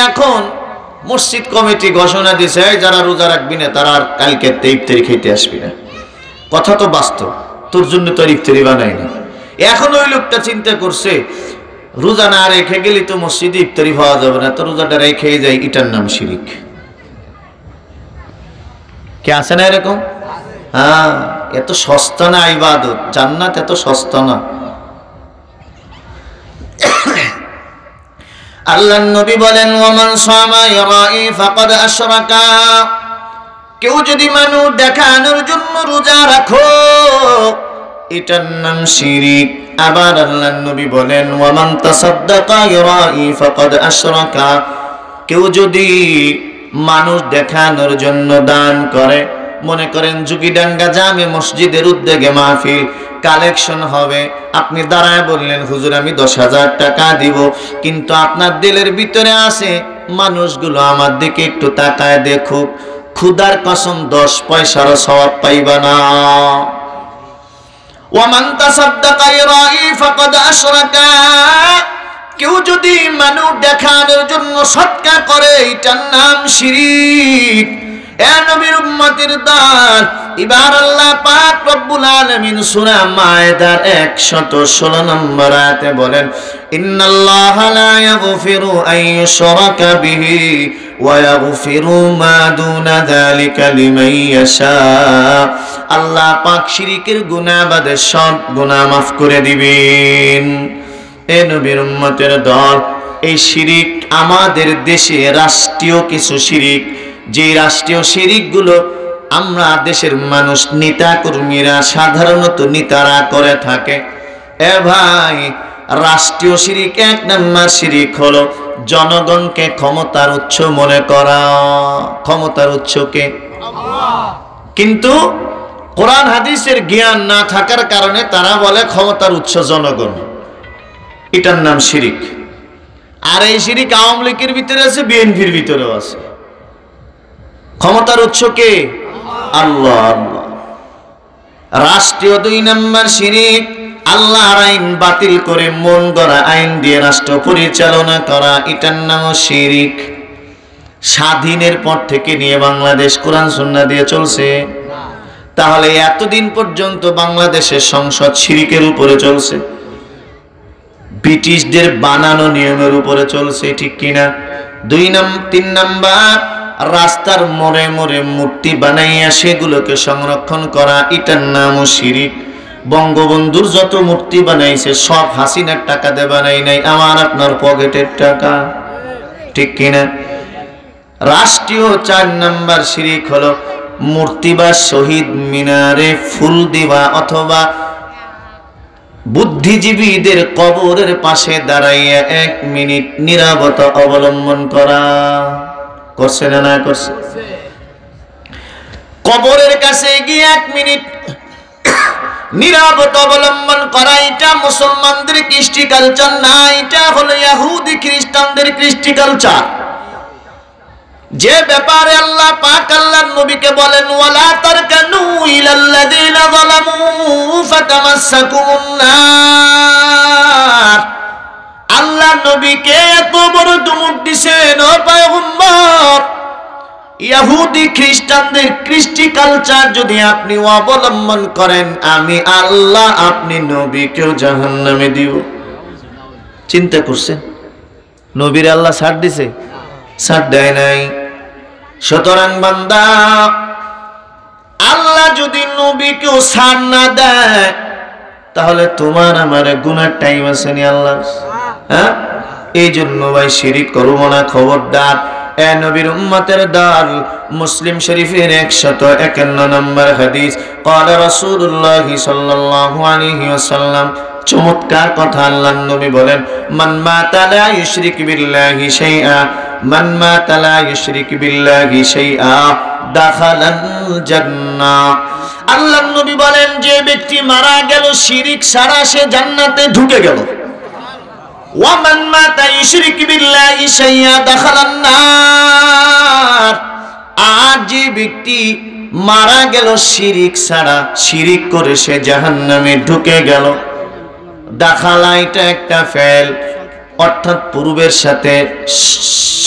এখন মসজিদ কমিটি ঘোষণা দিছে যারা রোজা রাখবি না তারা আর কালকে ইফতারি খেতে আসবি না। কথা তো বাস্তব, তোর জন্য তো ইফতারি বানায়নি। এখন ওই লোকটা চিন্তা করছে রোজা না রেখে গেলে তো মসজিদে ইফতারি পাওয়া যাবে না, তো রোজাটা রেখে যাই, এটার নাম শিরিক। কে আছে না এরকম? হ্যাঁ, এত সস্তা না ইবাদত, জান্নাত এত সস্তা না। আল্লাহর নবী বলেন ওয়ামান সামা ইয়ারাই ফাকাদ আশরাকা, কেউ যদি মানুষ দেখানোর জন্য রোজা রাখো এটার নাম শিরিক। আবার আল্লাহর নবী বলেন ওয়ামান তাসাদদাকা ইয়ারাই ফাকাদ আশরাকা, কেউ যদি মানুষ দেখানোর জন্য দান করে, মনে করেন জুগিডাঙ্গা জামে মসজিদের উদ্যোগে মাহফিল কালেকশন হবে, আপনি দাঁড়ায় বললেন হুজুর আমি 10,000 টাকা দিব, কিন্তু আপনার দিলের ভিতরে আছে মানুষগুলো আমার দিকে একটু তাকায় দেখুক, খুদার কসম 10 পয়সার সওয়াব পাইবা না। ওয়ামান তাসাদদাকা ইয়ারাই ফাকাদ আশরাকা, কেউ যদি মানুষ দেখানোর জন্য সৎকার করে এটার নাম শিরিক। এ নবীর উম্মতের দল, এবার আল্লাহ পাক রব্বুল আলামিন সূরা মায়েদার 116 নম্বর আয়াতে বলেন ইন্নাল্লাহা লা ইয়াগফিরু আন ইউশরাকা বিহি ওয়া ইয়াগফিরু মা দুনা যালিকা লিমান ইয়াশা, আল্লাহ পাক শিরিকের গুনাহ বাদে সব গুনাহ মাফ করে দিবেন। এ নবীর উম্মতের দল, এই শিরিক আমাদের দেশে রাষ্ট্রীয় কিছু শিরিক, যে রাষ্ট্রীয় শিরিকগুলো আমরা দেশের মানুষ নেতা কর্মীরা সাধারণত নেতারা করে থাকে। এ ভাই, রাষ্ট্রীয় শিরিক 1 নম্বর শিরিক হলো জনগণকে ক্ষমতার উৎস মনে করা। ক্ষমতার উৎসকে আল্লাহ, কিন্তু কোরআন হাদিসের জ্ঞান না থাকার কারণে তারা বলে ক্ষমতার উৎস জনগণ, এটার নাম শিরিক। আর এই শিরিক আওয়ামী লীগের ভিতরে আছে, বিএনপির ভিতরেও আছে। ক্ষমতার উৎস কে? আল্লাহ। আল্লাহ। রাষ্ট্রীয় 2 নম্বর শিরিক আল্লাহর আইন বাতিল করে মন গড়া আইন দিয়ে রাষ্ট্র পরিচালনা করা, এটার নাম শিরিক। স্বাধীনের পর থেকে নিয়ে বাংলাদেশ কোরআন সুন্নাহ দিয়ে চলছে, তাহলে এতদিন পর্যন্ত বাংলাদেশের সংসদ শিরিকের উপরে চলছে, ব্রিটিশদের বানানো নিয়মের উপরে চলছে, ঠিক কিনা? 3 নাম্বার রাস্তার মোড়ে মোড়ে মূর্তি বানাইয়া সেগুলোকে সংরক্ষণ করা, এটার নামও শিরিক। বঙ্গবন্ধুর যত মূর্তি বানাইছে সব হাসিনার টাকা দিয়ে বানাই নাই, আমার আপনার পকেটের টাকা, ঠিক কিনা? রাষ্ট্রীয় 4 নাম্বার শিরিক হলো মূর্তি বা শহীদ মিনারে ফুল দিবা অথবা বুদ্ধিজীবীদের কবরের পাশে দাঁড়াইয়া 1 মিনিট নীরবতা অবলম্বন করা। করছে না? না করছে? কবরের কাছে গিয়ে 1 মিনিট নীরবতা অবলম্বন করা, এটা মুসলমানদের কৃষ্টি কালচার না, এটা হলো ইহুদি খ্রিস্টানদের কৃষ্টি কালচার। যে ব্যাপারে আল্লাহ পাক আল্লাহর নবীকে বলেন ওয়ালা তারকানু ইলাল্লাযিনা যালামু ফাতামাসসাকুমুন নার, আল্লাহ নবীকে এত বড় ধমক দিয়েছেন ও পয়গম্বর, ইহুদি খ্রিস্টানদের কৃষ্টি কালচার যদি আপনি অবলম্বন করেন আমি আল্লাহ আপনি নবীকেও জাহান্নামে দিব। চিন্তা করছেন? নবীর আল্লাহ ছাড় দিছে? ছাড় দেয় নাই। সুতরাং বান্দা, আল্লাহ যদি নবীকেও ছাড় না দেয় তাহলে তোমার আমার গুনার টাইম আছে নি আল্লাহ? হ্যাঁ, এই জন্য ভাই শিরিক করবো না, খবরদার। এ নবীর উম্মতের দল, মুসলিম শরীফের 151 নম্বর হাদিস, قال رسول الله صلى الله عليه وسلم, চমৎকার কথা আল্লাহর নবী বলেন মান মাতা লা ইউশরিক বিল্লাহি শাইআ, মান মাতা লা ইউশরিক বিল্লাহি শাইআ দাখালাল জান্নাহ। আল্লাহর নবী বলেন যে ব্যক্তি মারা গেল শিরিক ছাড়া সে জান্নাতে ঢুকে গেল। ওয়া মান মাতা ইউশরিক বিল্লাহি শাইআ দাখালান নার, আর যে ব্যক্তি মারা গেল শিরিক ছাড়া, শিরিক করে সে জাহান্নামে ঢুকে গেল। দাখালা এটা একটা ফেল, অর্থাৎ পূর্বের সাথে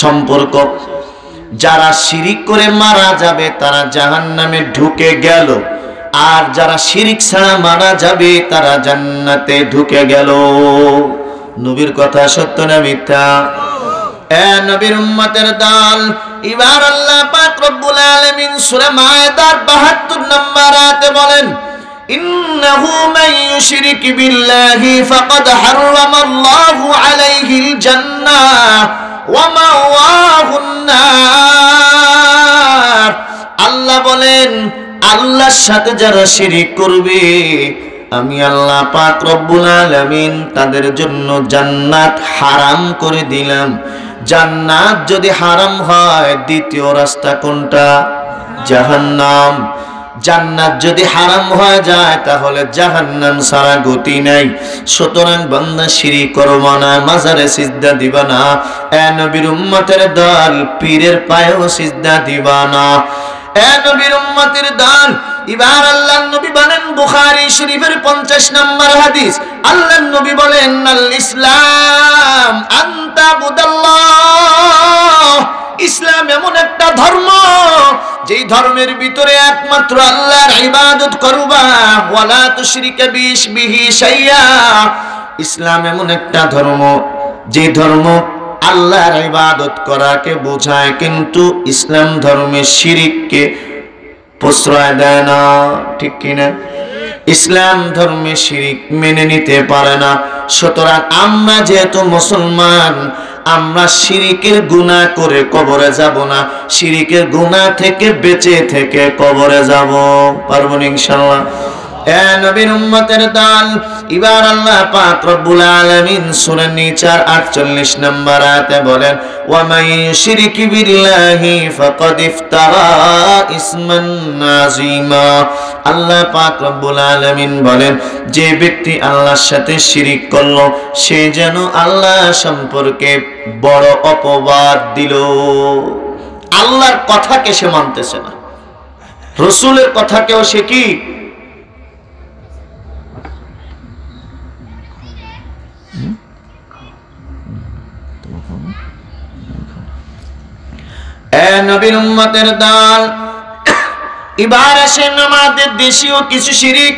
সম্পর্ক। যারা শিরিক করে মারা যাবে তারা জাহান্নামে ঢুকে গেল, আর যারা শিরিক ছাড়া মারা যাবে তারা জান্নাতে ঢুকে গেল। নবীর কথা সত্য না মিথ্যা? এ নবীর উম্মতের দল, এবার আল্লাহ পাক রব্বুল আলামিন সূরা মায়েদার ৭২ নম্বর আয়াতে বলেন, ইন্নাহু মান ইউশরিক বিল্লাহি ফাকাদ হারামাল্লাহু আলাইহিল জান্নাহ ওয়া মাওয়াহুন নার। আল্লাহ বলেন, আল্লাহর সাথে যারা শিরিক করবে আমি আল্লাহ পাক রব্বুল আলামিন তাদের জন্য জান্নাত হারাম করে দিলাম। জান্নাত যদি হারাম হয় দ্বিতীয় রাস্তা কোনটা? জাহান্নাম। জান্নাত যদি হারাম হয়ে যায় তাহলে জাহান্নাম ছাড়া গতি নাই। সুতরাং বান্দা শিরিক করবা না, মাজারে সিজদা দিবা না, এ নবীর উম্মতের দল পীরের পায়েও সিজদা দিবা না। এ নবীর উম্মতের দল, এবার আল্লাহর নবী বলেন, বুখারী শরীফের 50 নম্বর হাদিস, আল্লাহর নবী বলেন, আল ইসলাম আনতা বুদাল্লাহ। ইসলাম এমন একটা ধর্ম যেই ধর্মের ভিতরে একমাত্র আল্লাহর ইবাদত করবা, ওয়ালা তুশরিকা বিহি শাইয়া। ইসলাম এমন একটা ধর্ম যে ধর্ম আল্লাহর ইবাদত করাকে বোঝায়, কিন্তু ইসলাম ধর্মে শিরিককে প্রশ্রয় দেয় না। ঠিক কিনা? ইসলাম ধর্মে শিরিক মেনে নিতে পারে না। সুতরাং আমরা যেহেতু মুসলমান, আমরা শিরিকের গুনাহ করে কবরে যাব না, শিরিকের গুনাহ থেকে বেঁচে থেকে কবরে যাব। পারবো না ইনশাআল্লাহ? এ নবীর উম্মতের দল, এবার আল্লাহ পাক রব্বুল আলামিন সূরা নিসার 48 নম্বর আয়াতে বলেন, ওয়া মান ইউশরিক বিল্লাহি ফাকাদ ইফতারা ইসমান আযীমা। আল্লাহ পাক রব্বুল আলামিন বলেন, যে ব্যক্তি আল্লাহর সাথে শিরিক করলো সে যেন আল্লাহ সম্পর্কে বড় অপবাদ দিল। আল্লাহর কথাকে সে মানতেছে না, রাসূলের কথাকেও সে কি নবীর উম্মতের দল। এবার আসেন আমাদের দেশীয় কিছু শিরিক,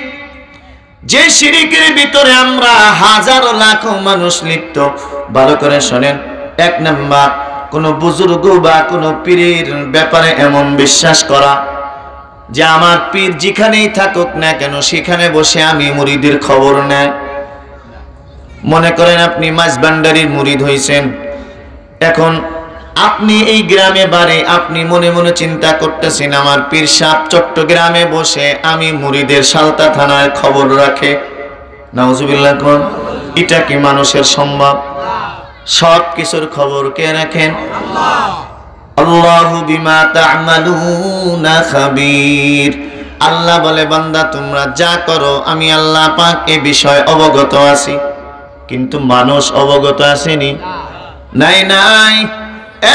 যে শিরিকের ভিতরে আমরা হাজারো লাখো মানুষ লিপ্ত। ভালো করে শোনেন। 1 নাম্বার, কোন বুজুর্গ বা কোন পীরের ব্যাপারে এমন বিশ্বাস করা যে আমার পীর যেখানেই থাকুক না কেন সেখানে বসে আমি মুরিদের খবর নেয়। মনে করেন আপনি মাঝবান্ডারির মুরিদ হইছেন, এখন আপনি এই গ্রামে বাড়ি, আপনি মনে মনে চিন্তা করতেছেন আমার পীর সাহেব চট্টগ্রামে বসে আমি মুরিদের সালতা থানার খবর রাখে। নাউজুবিল্লাহ কোন? এটা কি মানুষের সম্ভব? সব কিছুর খবর কে রাখেন? আল্লাহু বিমা তা'মালুনা খাবীর। আল্লাহ বলে, বান্দা তোমরা যা করো আমি আল্লাহ পাক এই বিষয়ে অবগত আছি। কিন্তু মানুষ অবগত আসেনি? নাই নাই।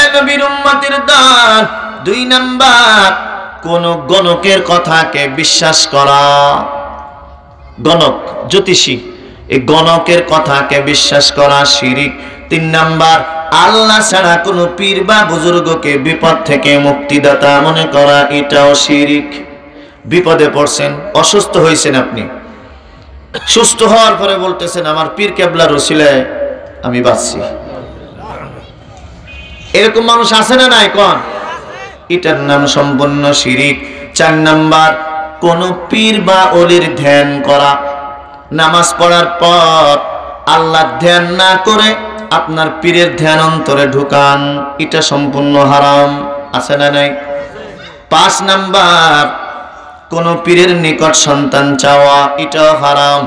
এ নবীর উম্মতের দল, 2 নাম্বার, কোন গণকের কথাকে বিশ্বাস করা। গণক, জ্যোতিষী, এই গণকের কথাকে বিশ্বাস করা শিরিক। 3 নাম্বার, আল্লাহ ছাড়া কোন পীর বা বুজুর্গকে বিপদ থেকে মুক্তিদাতা মনে করা, এটাও শিরিক। বিপদে পড়ছেন, অসুস্থ হয়েছেন, আপনি সুস্থ হওয়ার পরে বলতেছেন আমার পীর কেবলার ওসিলায় আমি বাঁচছি। এরকম মানুষ আছে না নাই? কোন? এটার নাম সম্পূর্ণ শিরিক। 4 নাম্বার, কোন পীর বা ওলির ধ্যান করা। নামাজ পড়ার পর আল্লাহর ধ্যান না করে আপনার পীরের ধ্যান অন্তরে ঢুকান, এটা সম্পূর্ণ হারাম। আছে না নাই? 5 নাম্বার, কোন পীরের নিকট সন্তান চাওয়া, এটাও হারাম।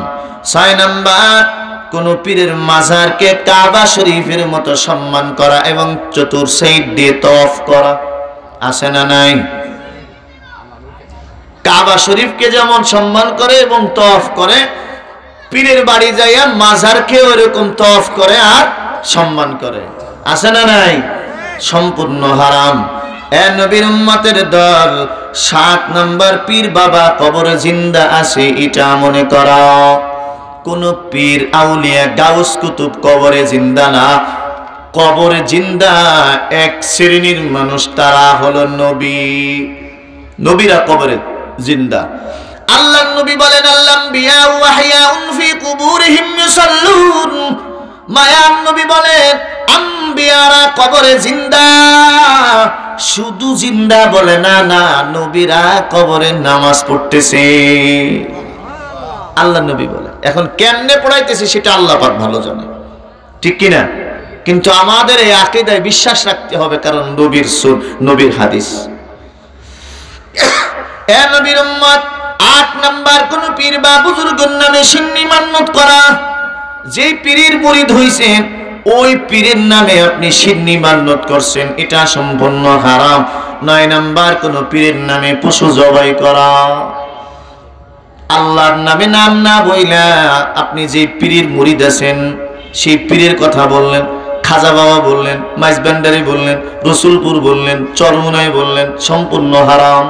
6 নাম্বার, কোন পীরের মাজারকে কাবা শরীফের মতো সম্মান করা এবং চতুর্সাইড দিয়ে তওয়াফ করা। আছে না নাই? কাবা শরীফকে যেমন সম্মান করে এবং তওয়াফ করে, পীরের বাড়ি যাইয়া মাজারকে ওরকম তওয়াফ করে আর সম্মান করে। আছে না নাই? সম্পূর্ণ হারাম। এ নবীর উম্মতের দল, 7 নাম্বার, পীর বাবা কবরে জিন্দা আছে এটা মনে করা। কোন পীর আউলিয়া গাউস কুতুব কবরে জিন্দা না, কবরে জিন্দা এক শ্রেণীর মানুষ, তারা হলো নবী। নবীরা কবরে জিন্দা। আল্লাহর নবী বলেন, আল-আম্বিয়া ওয়া আহইয়াউন ফি কুবুরিহিম ইউসাল্লুন। মায়ার নবী বলেন, আম্বিয়ারা কবরে জিন্দা। শুধু জিন্দা বলে না, না, নবীরা কবরে নামাজ পড়তেছে। আল্লাহর নবী বলে। এখন কেমনে পড়াইতেছে সেটা আল্লাহ পাক ভালো জানে, ঠিক কি না? কিন্তু আমাদের এই আকীদায় বিশ্বাস রাখতে হবে, কারণ নবীর হাদিস। এ নবীর উম্মত, 8 নাম্বার কোন পীর বা বুজুর্গের নামে সিন্নি মান্নত করা। যে পীরের মুরিদ হইছেন ওই পীরের নামে আপনি সিন্নি মান্নত করছেন, এটা সম্পূর্ণ হারাম। 9 নাম্বার কোন পীরের নামে পশু জবাই করা। আল্লাহর নামে নাম না বইলা আপনি যে পীরের মুরিদ আছেন সেই পীরের কথা বললেন, খাজা বাবা বললেন, মাইজবান্ডারি বললেন, রসুলপুর বললেন, চরমুনাই বললেন, সম্পূর্ণ হারাম।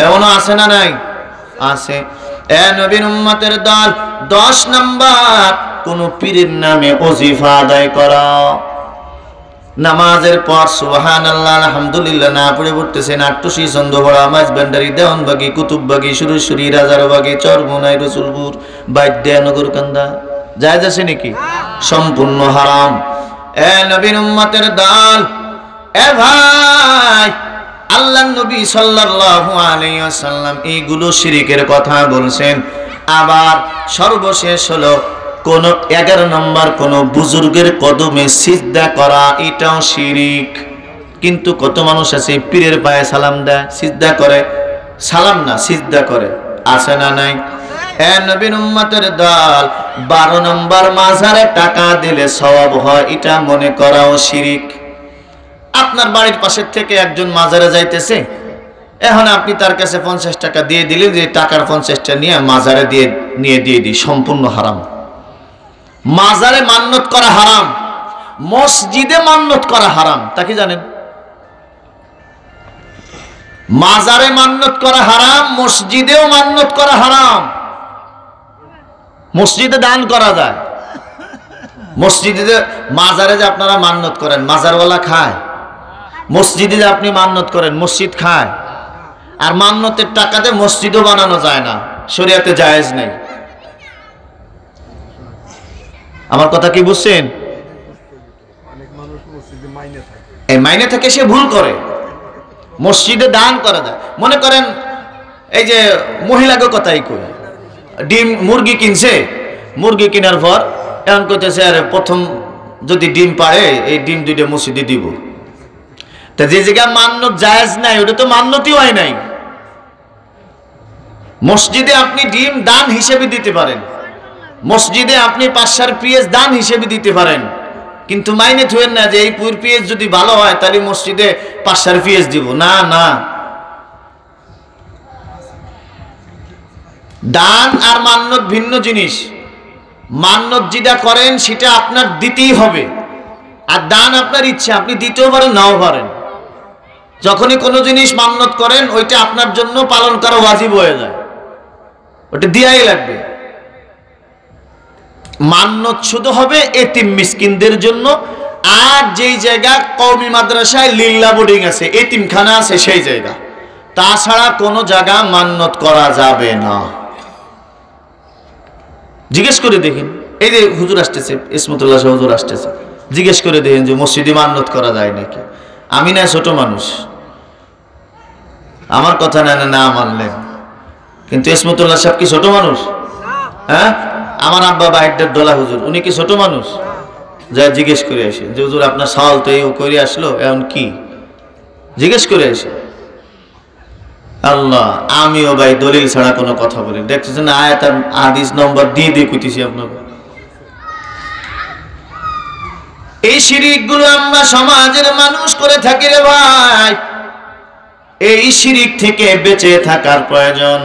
এমনও আছে না নাই? আছে। এ নবীর উম্মতের দল, 10 নাম্বার কোন পীরের নামে ওজিফা আদায় করা। নামাজের পর সুবহানাল্লাহ আলহামদুলিল্লাহ না পড়ে পড়তেছেন আট্টুসি, চন্দ্রবড়া, মাইজবান্ডারি, দেওয়ানবাগি, কুতুববাগি, সুরেশ্বরী, রাজারবাগি, চরমুনাই, রসুলপুর, বাইদ্যা, নগরকান্দা, জায়েজ আছে নাকি? সম্পূর্ণ হারাম। এ নবীর উম্মতের দল, এ ভাই, আল্লাহর নবী সাল্লাল্লাহু আলাইহি ওয়াসাল্লাম এইগুলো শিরকের কথা বলছেন। আবার সর্বশেষ হলো কোন 11 নম্বর কোন বুজুর্গের কদমে সিজদা করা, এটাও শিরিক। কিন্তু কত মানুষ আছে পীরের পায়ে সালাম দেয়, সিজদা করে, সালাম না সিজদা করে, আছে না নাই? এ নবীর উম্মতের দল, 12 নম্বর মাজারে টাকা দিলে সওয়াব হয়, এটা মনে করাও শিরিক। আপনার বাড়ির পাশের থেকে একজন মাজারে যাইতেছে, এখন আপনি তার কাছে 50 টাকা দিয়ে দিলেন, যে টাকার 50টা নিয়ে মাজারে দিয়ে দিই, সম্পূর্ণ হারাম। মাজারে মান্নত করা হারাম, মসজিদে মান্নত করা হারাম, তা কি জানেন? মাজারে মান্নত করা হারাম, মসজিদেও মান্নত করা হারাম। মসজিদে দান করা যায়, মসজিদে, মাজারে যে আপনারা মান্নত করেন মাজারওয়ালা খায়, মসজিদে যে আপনি মান্নত করেন মসজিদ খায়। আর মান্নতের টাকাতে মসজিদও বানানো যায় না, শরীয়তে জায়েজ নেই। আমার কথা কি বুঝছেন? এই মাইনে থেকে সে ভুল করে, মসজিদে দান করা যায়। মনে করেন এই যে মহিলাকে কথাই কই, ডিম মুরগি কিনছে, মুরগি কেনার পর এখন কইতেছে আরে প্রথম যদি ডিম পারে এই ডিম 2টা মসজিদে দিব। তা যে জায়গায় মান্নত জায়েজ নাই ওটা তো মান্নতই হয় নাই। মসজিদে আপনি ডিম দান হিসেবে দিতে পারেন, মসজিদে আপনি 5 পিস দান হিসেবে দিতে পারেন, কিন্তু মাইনে থুয়েন না যে এই পুর পিস যদি ভালো হয় তাহলে মসজিদে 5 পিস দিব, না না। দান আর মান্নত ভিন্ন জিনিস। মান্নত যেটা করেন সেটা আপনার দিতেই হবে, আর দান আপনার ইচ্ছা, আপনি দিতেও পারেন নাও পারেন। যখনই কোনো জিনিস মান্নত করেন ওইটা আপনার জন্য পালন করা ওয়াজিব হয়ে যায়, ওটা দিয়াই লাগবে। মান্নত শুধু হবে এতিম মিসকিনদের জন্য, আর যেই জায়গা কওমি মাদ্রাসায় লিল্লা বোর্ডিং আছে, এতিমখানা আছে, সেই জায়গা, তাছাড়া কোনো জায়গা মান্নত করা যাবে না। জিজ্ঞেস করে দেখেন, এই যে হুজুর আসতেছে, ইসমতুল্লাহ হুজুর আসতেছে, জিজ্ঞেস করে দেখেন যে মসজিদে মান্নত করা যায় নাকি। আমি না ছোট মানুষ, আমার কথা না মানলেন, কিন্তু ইসমতুল্লাহ সাহেব কি ছোট মানুষ? হ্যাঁ, আমার আব্বা বাইরের ডলা হুজুর, উনি কি ছোট মানুষ? যা জিজ্ঞেস করে আসে যে হুজুর আপনার সওয়াল তো এই করে আসলো, এখন কি জিজ্ঞেস করে আসে। আল্লাহ, আমিও ভাই দলিল ছাড়া কোনো কথা বলি, দেখতেছেন আয়াত আর হাদিস নম্বর দিয়ে কইতেছি আপনাকে। এই শিরিকগুলো আমরা সমাজের মানুষ করে থাকি রে ভাই, এই শিরিক থেকে বেঁচে থাকার প্রয়োজন।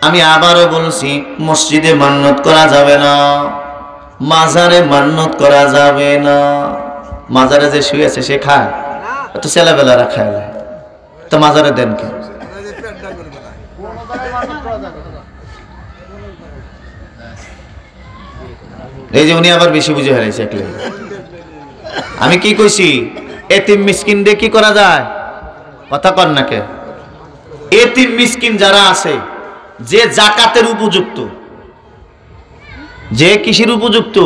আমি আবারও বলছি, মসজিদে মান্নত করা যাবে না, মাজারে মান্নত করা যাবে না। মাজারে যে শুয়ে আছে সে খায়, তো ছেলেবেলারা খায়, তো মাজারে দেন কি? এই যে উনি আবার বেশি বুঝে হারাইছে একলে। আমি কি কইছি, এতিম মিসকিন দিয়ে কি করা যায়? কথা কর না কে? এতিম মিসকিন যারা আছে, যে জাকাতের উপযুক্ত, যে কিসের উপযুক্ত,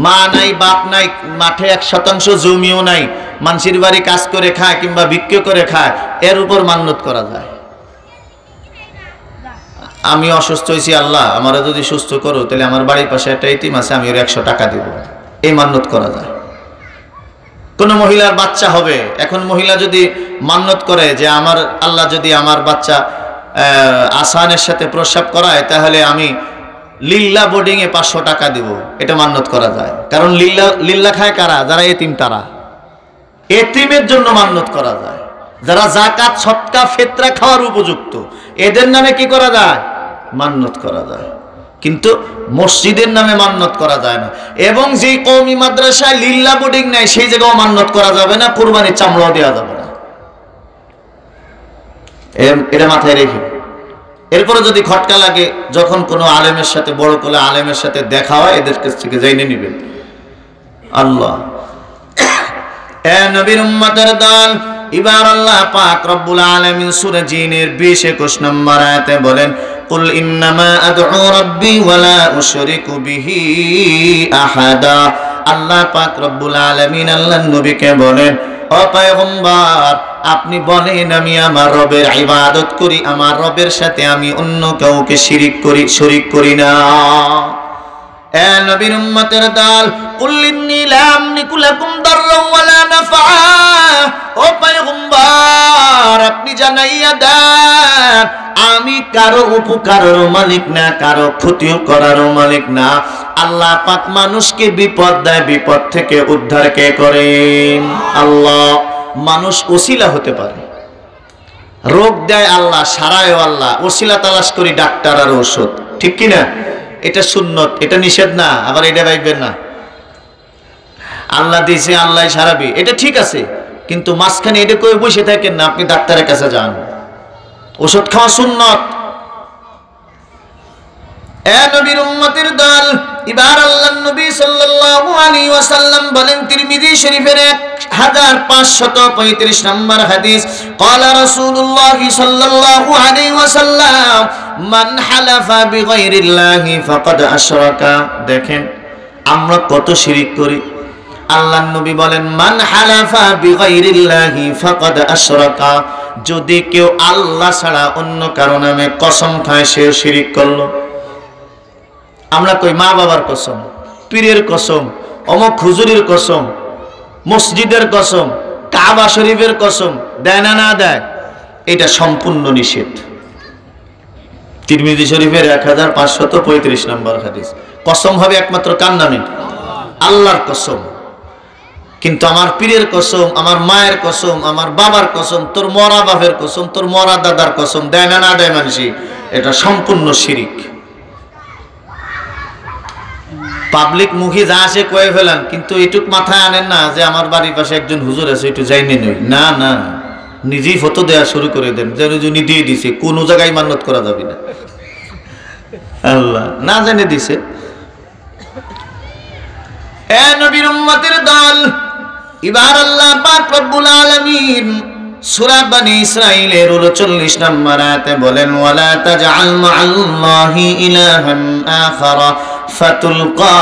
মা নাই বাপ নাই, মাঠে 1% জমিও নাই, মানুষের বাড়ি কাজ করে খায় কিংবা বিক্রি করে খায়, এর উপর মান্যত করা যায়। আমি অসুস্থ হয়েছি, আল্লাহ আমারে যদি সুস্থ করো, তাহলে আমার বাড়ির পাশে একটা এতিম আছে, আমি ওর 100 টাকা দিব, এই মান্যত করা যায়। কোন মহিলার বাচ্চা হবে, এখন মহিলা যদি মান্যত করে যে আমার আল্লাহ যদি আমার বাচ্চা আসানের সাথে প্রস্রাব করায়, তাহলে আমি লিল্লা বোর্ডিং এ 500 টাকা দিব, এটা মান্যত করা যায়। কারণ লিল্লা খায় কারা? যারা এতিম, তারা এতিমের জন্য মান্যত করা যায়। যারা যাকাত সদকা ফিতরা খাওয়ার উপযুক্ত, এদের নামে কি করা যায়? মান্যত করা যায়। কিন্তু মসজিদের নামে মান্যত করা যায় না। এবং যে কওমি মাদ্রাসায় লিল্লা বোর্ডিং নাই, সেই জায়গাও মান্যত করা যাবে না, কুরবানির চামড়াও দেওয়া যাবে না। এটা মাথায় রেখে, এরপরে যদি খটকা লাগে, যখন কোনো আলেমের সাথে, বড় কোলে আলেমের সাথে দেখা হয়, এদের কাছ থেকে জেনে নেবেন। আল্লাহ এ নবীর উম্মতের দল, এবার আল্লাহ পাক রব্বুল আলামিন সূরা জিনের 20-21 নম্বর আয়াতে বলেন, কুল ইন্নামা আদউ রাব্বি ওয়ালা উশরিকু বিহি আহাদা। আল্লাহ পাক রব্বুল আলামিন আল্লাহর নবীকে বলেন, ও পয়গম্বর, আপনি বলেন আমি আমার রবের ইবাদত করি, আমার রবের সাথে আমি অন্য কাউকে শরীক করি না। এ নবীর উম্মতের দল, কুল ইন্নী লা আমলিকু লাকুম দাররা ওয়ালা নাফা। ও পয়গম্বর, আপনি জানাইয়া দেন, আমি কারো উপকারের মালিক না, কারো ক্ষতি করার মালিক না। আল্লাহ পাক মানুষকে বিপদ দেয়, বিপদ থেকে উদ্ধার কে করেন? আল্লাহ। মানুষ ওসিলা হতে পারে, রোগ দেয় আল্লাহ, সারায়ও আল্লাহ, ওসিলা তালাশ করি ডাক্তার আর ঔষধ, ঠিক কিনা? এটা সুন্নত, এটা নিষেধ না, আবার এটা ভাববেন না আল্লাহ দিয়েছে আল্লাহ সারাবি, এটা ঠিক আছে। কিন্তু মাঝখানে এটা কই বসে থাকেন না, আপনি ডাক্তারের কাছে যান, ওষুধ খাওয়া সুন্নত। এ নবীর উম্মতের দল, এবার আল্লাহর নবী সাল্লাল্লাহু আলাইহি ওয়াসাল্লাম বলেন, তিরমিজি শরীফের 1535 নম্বর হাদিস, ক্বালা রাসূলুল্লাহ সাল্লাল্লাহু আলাইহি ওয়াসাল্লাম, মান হালাফা বিগাইরিল্লাহি ফাকাদ আশরাকা। দেখেন আমরা কত শিরক করি। আল্লাহর নবী বলেন, মান হালাফা বিগাইরিল্লাহি ফাকাদ আশরাকা। যদি কেউ আল্লাহ ছাড়া অন্য কারো নামে কসম খায়, সে শিরক করলো। আমরা কই মা বাবার কসম, পীরের কসম, অমুক হুজুরের কসম, মসজিদের কসম, কাবা শরীফের কসম, দেয় না না দেয়? এটা সম্পূর্ণ নিষেধ। তিরমিজি শরীফের 1535 নম্বর হাদিস। কসম হবে একমাত্র কার নামে? আল্লাহর কসম। কিন্তু আমার পীরের কসম, আমার মায়ের কসম, আমার বাবার কসম, তোর মরা বাপের কসম, তোর মরা দাদার কসম, দেয় না না দেয় মানুষই, এটা সম্পূর্ণ শিরিক। পাবলিক মুখে যা আসে কয়ে ফেলেন, কিন্তু এটুক মাথায় আনেন না যে আমার বাড়ির পাশে একজন হুজুর আছে, একটু যাইনি নই, না না, নিজেই ফটো দেওয়া শুরু করে দেন, যেন উনি দিয়ে দিছে, কোন জায়গায় মান্যত করা যাবে না। আল্লাহ না জেনে দিছে। এ নবীর উম্মতের দল, এবার আল্লাহ পাক রব্বুল আলামিন সূরা বনী ইসরাঈলের 39 নম্বর আয়াতে বলেন, ওয়ালা তাজআল মা'আল্লাহি ইলাহান আখারা ফাতুলকা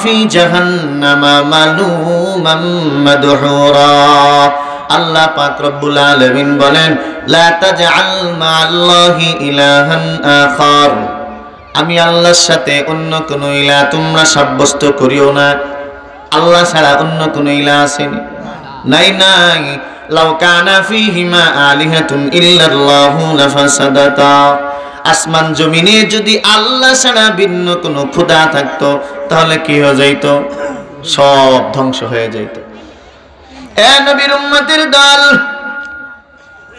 ফি জাহান্নামা মালুমান মাদহুরা। আল্লাহ পাক রব্বুল আলামিন বলেন, লা তাজআল মা'আল্লাহি ইলাহান আখার। আমি আল্লাহর সাথে অন্য কোন ইলাহ তোমরা সাব্যস্ত করিও না। আল্লাহ ছাড়া অন্য কোন ইলাহ আছে? নাই নাই। লাউ কানা ফীহিমা আলিহাতুন ইল্লাল্লাহু লাফাসাদাতা। আসমান জমিনে যদি আল্লাহ ছাড়া ভিন্ন কোন খোদা থাকতো, তাহলে কি হয়ে যাইত? সব ধ্বংস হয়ে যাইত। এ নবীর উম্মতের দল,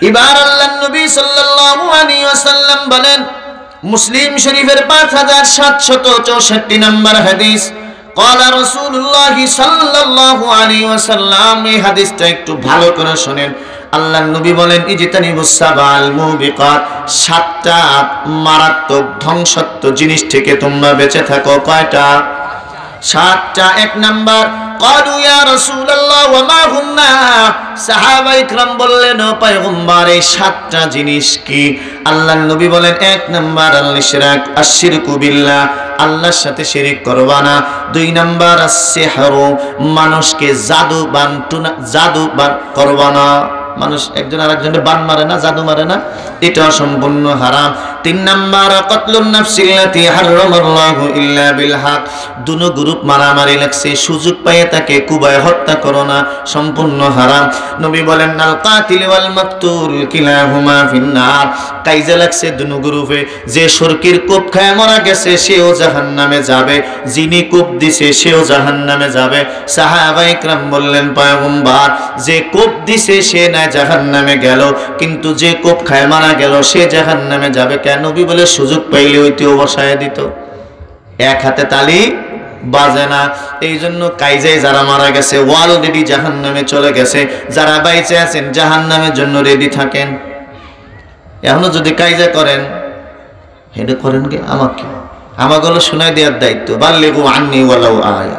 এবার আল্লাহর নবী সাল্লাল্লাহু আলাইহি ওয়াসাল্লাম বলেন, মুসলিম শরীফের 5764 নম্বর হাদিস, ক্বালা রাসূলুল্লাহ সাল্লাল্লাহু আলাইহি ওয়াসাল্লাম। এই হাদিসটা একটু ভালো করে শুনেন। আল্লাহর নবী বলেন, ইজতানিবুস সাবাল মুবিকাত। 7টা মারাত্মক ধ্বংসাত্মক জিনিস থেকে তোমরা বেঁচে থাকো। কয়টা? সাতটা। এক নাম্বার, ক্বালু ইয়া রাসূলুল্লাহ ওয়া মা হুন্না, সাহাবায়ে کرام বললেন ও পয়গম্বর এই সাতটা জিনিস কি? আল্লাহর নবী বলেন, এক নাম্বার আল ইশরাক, আশরিকু বিল্লাহ, আল্লাহর সাথে শিরিক করবা না। দুই নাম্বার আস-সিহরু, মানুষকে জাদু বান করবা না। মানুষ একজন আরেকজনের বান মারে না, জাদু মারে না, এটা সম্পূর্ণ হারাম। তিন নাম্বার কতলুন নাফসিল্লাতি হারামাল্লাহু ইল্লা বিল হক, দুনো গ্রুপ মারামারি লাগছে, সুযোগ পায়ে তাকে কুবায় হত্যা করো না, সম্পূর্ণ হারাম। নবী বলেন আল কাতিল ওয়াল মাকতুল কিলাহুমা ফিন্নার, কাইজা লাগছে দুনো গ্রুপে, যে সরকির কোপ খায় মারা গেছে সেও জাহান্নামে যাবে, যিনি কোপ দিছে সেও জাহান্নামে যাবে। সাহাবায়ে کرام বললেন পয়গম্বর যে কোপ দিছে সে না জাহান্নামে গেল, কিন্তু যে কোপ খায় মারা গেল সে জাহান্নামে যাবে কেন? নবী বলে সুযোগ পাইলে ওইটিও বসায় দিত, এক হাতে তালি বাজে না। এই জন্য কাইজায় যারা মারা গেছে অলরেডি জাহান্নামে চলে গেছে, যারা বাইচে আছেন জাহান্নামের জন্য রেডি থাকেন। এখনো যদি কাইজা করেন, হেডে করেন কে আমাকে হলো শোনায় দেওয়ার দায়িত্ব, বাল্লিগু আন্নি ওয়ালাউ আয়া।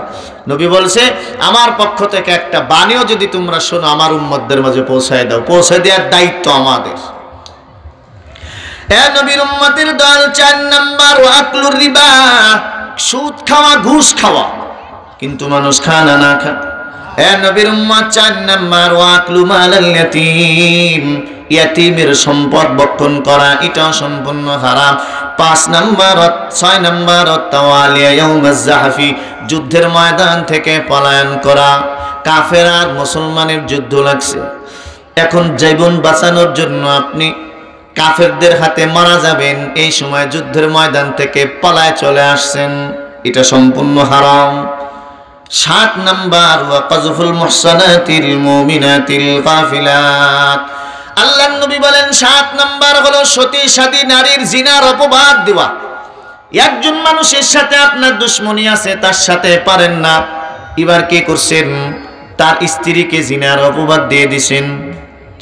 নবী বলছে আমার পক্ষ থেকে একটা বাণীও যদি তোমরা শোনো আমার উম্মতদের মাঝে পৌঁছায় দাও, পৌঁছে দেওয়ার দায়িত্ব আমাদের। এ নবীর উম্মতের দল, চার নাম্বার ওয়াকলুর রিবা, সুদ খাওয়া, ঘুষ খাওয়া, কিন্তু মানুষ খানা না খা। এ নবীর উম্মত, চার নাম্বার ওয়াকলু মালাল ইয়াতীম, ইয়াতীমের সম্পদ ভক্ষণ করা, এটা সম্পূর্ণ হারাম। পাঁচ নাম্বার, ছয় নাম্বার তাওয়ালিয়া ইয়াউমাজ জাহফি, যুদ্ধের ময়দান থেকে পলায়ন করা। কাফের আর মুসলমানের যুদ্ধ লাগছে, এখন জীবন বাঁচানোর জন্য আপনি কাফেরদের হাতে মারা যাবেন, এই সময় যুদ্ধের ময়দান থেকে পলায় চলে আসছেন, এটা সম্পূর্ণ হারাম। সাত নাম্বার ওয়া কাযফুল মুহসানাতিল মুমিনাতিল গাফিলাত, আল্লাহর নবী বলেন সাত নাম্বার হলো সতী সাদী নারীর জিনার অপবাদ দেওয়া। একজন মানুষের সাথে আপনার দুশ্মনী আছে, তার সাথে পারেন না, এবার কি করছেন? তার স্ত্রীকে জিনার অপবাদ দিয়ে দিছেন,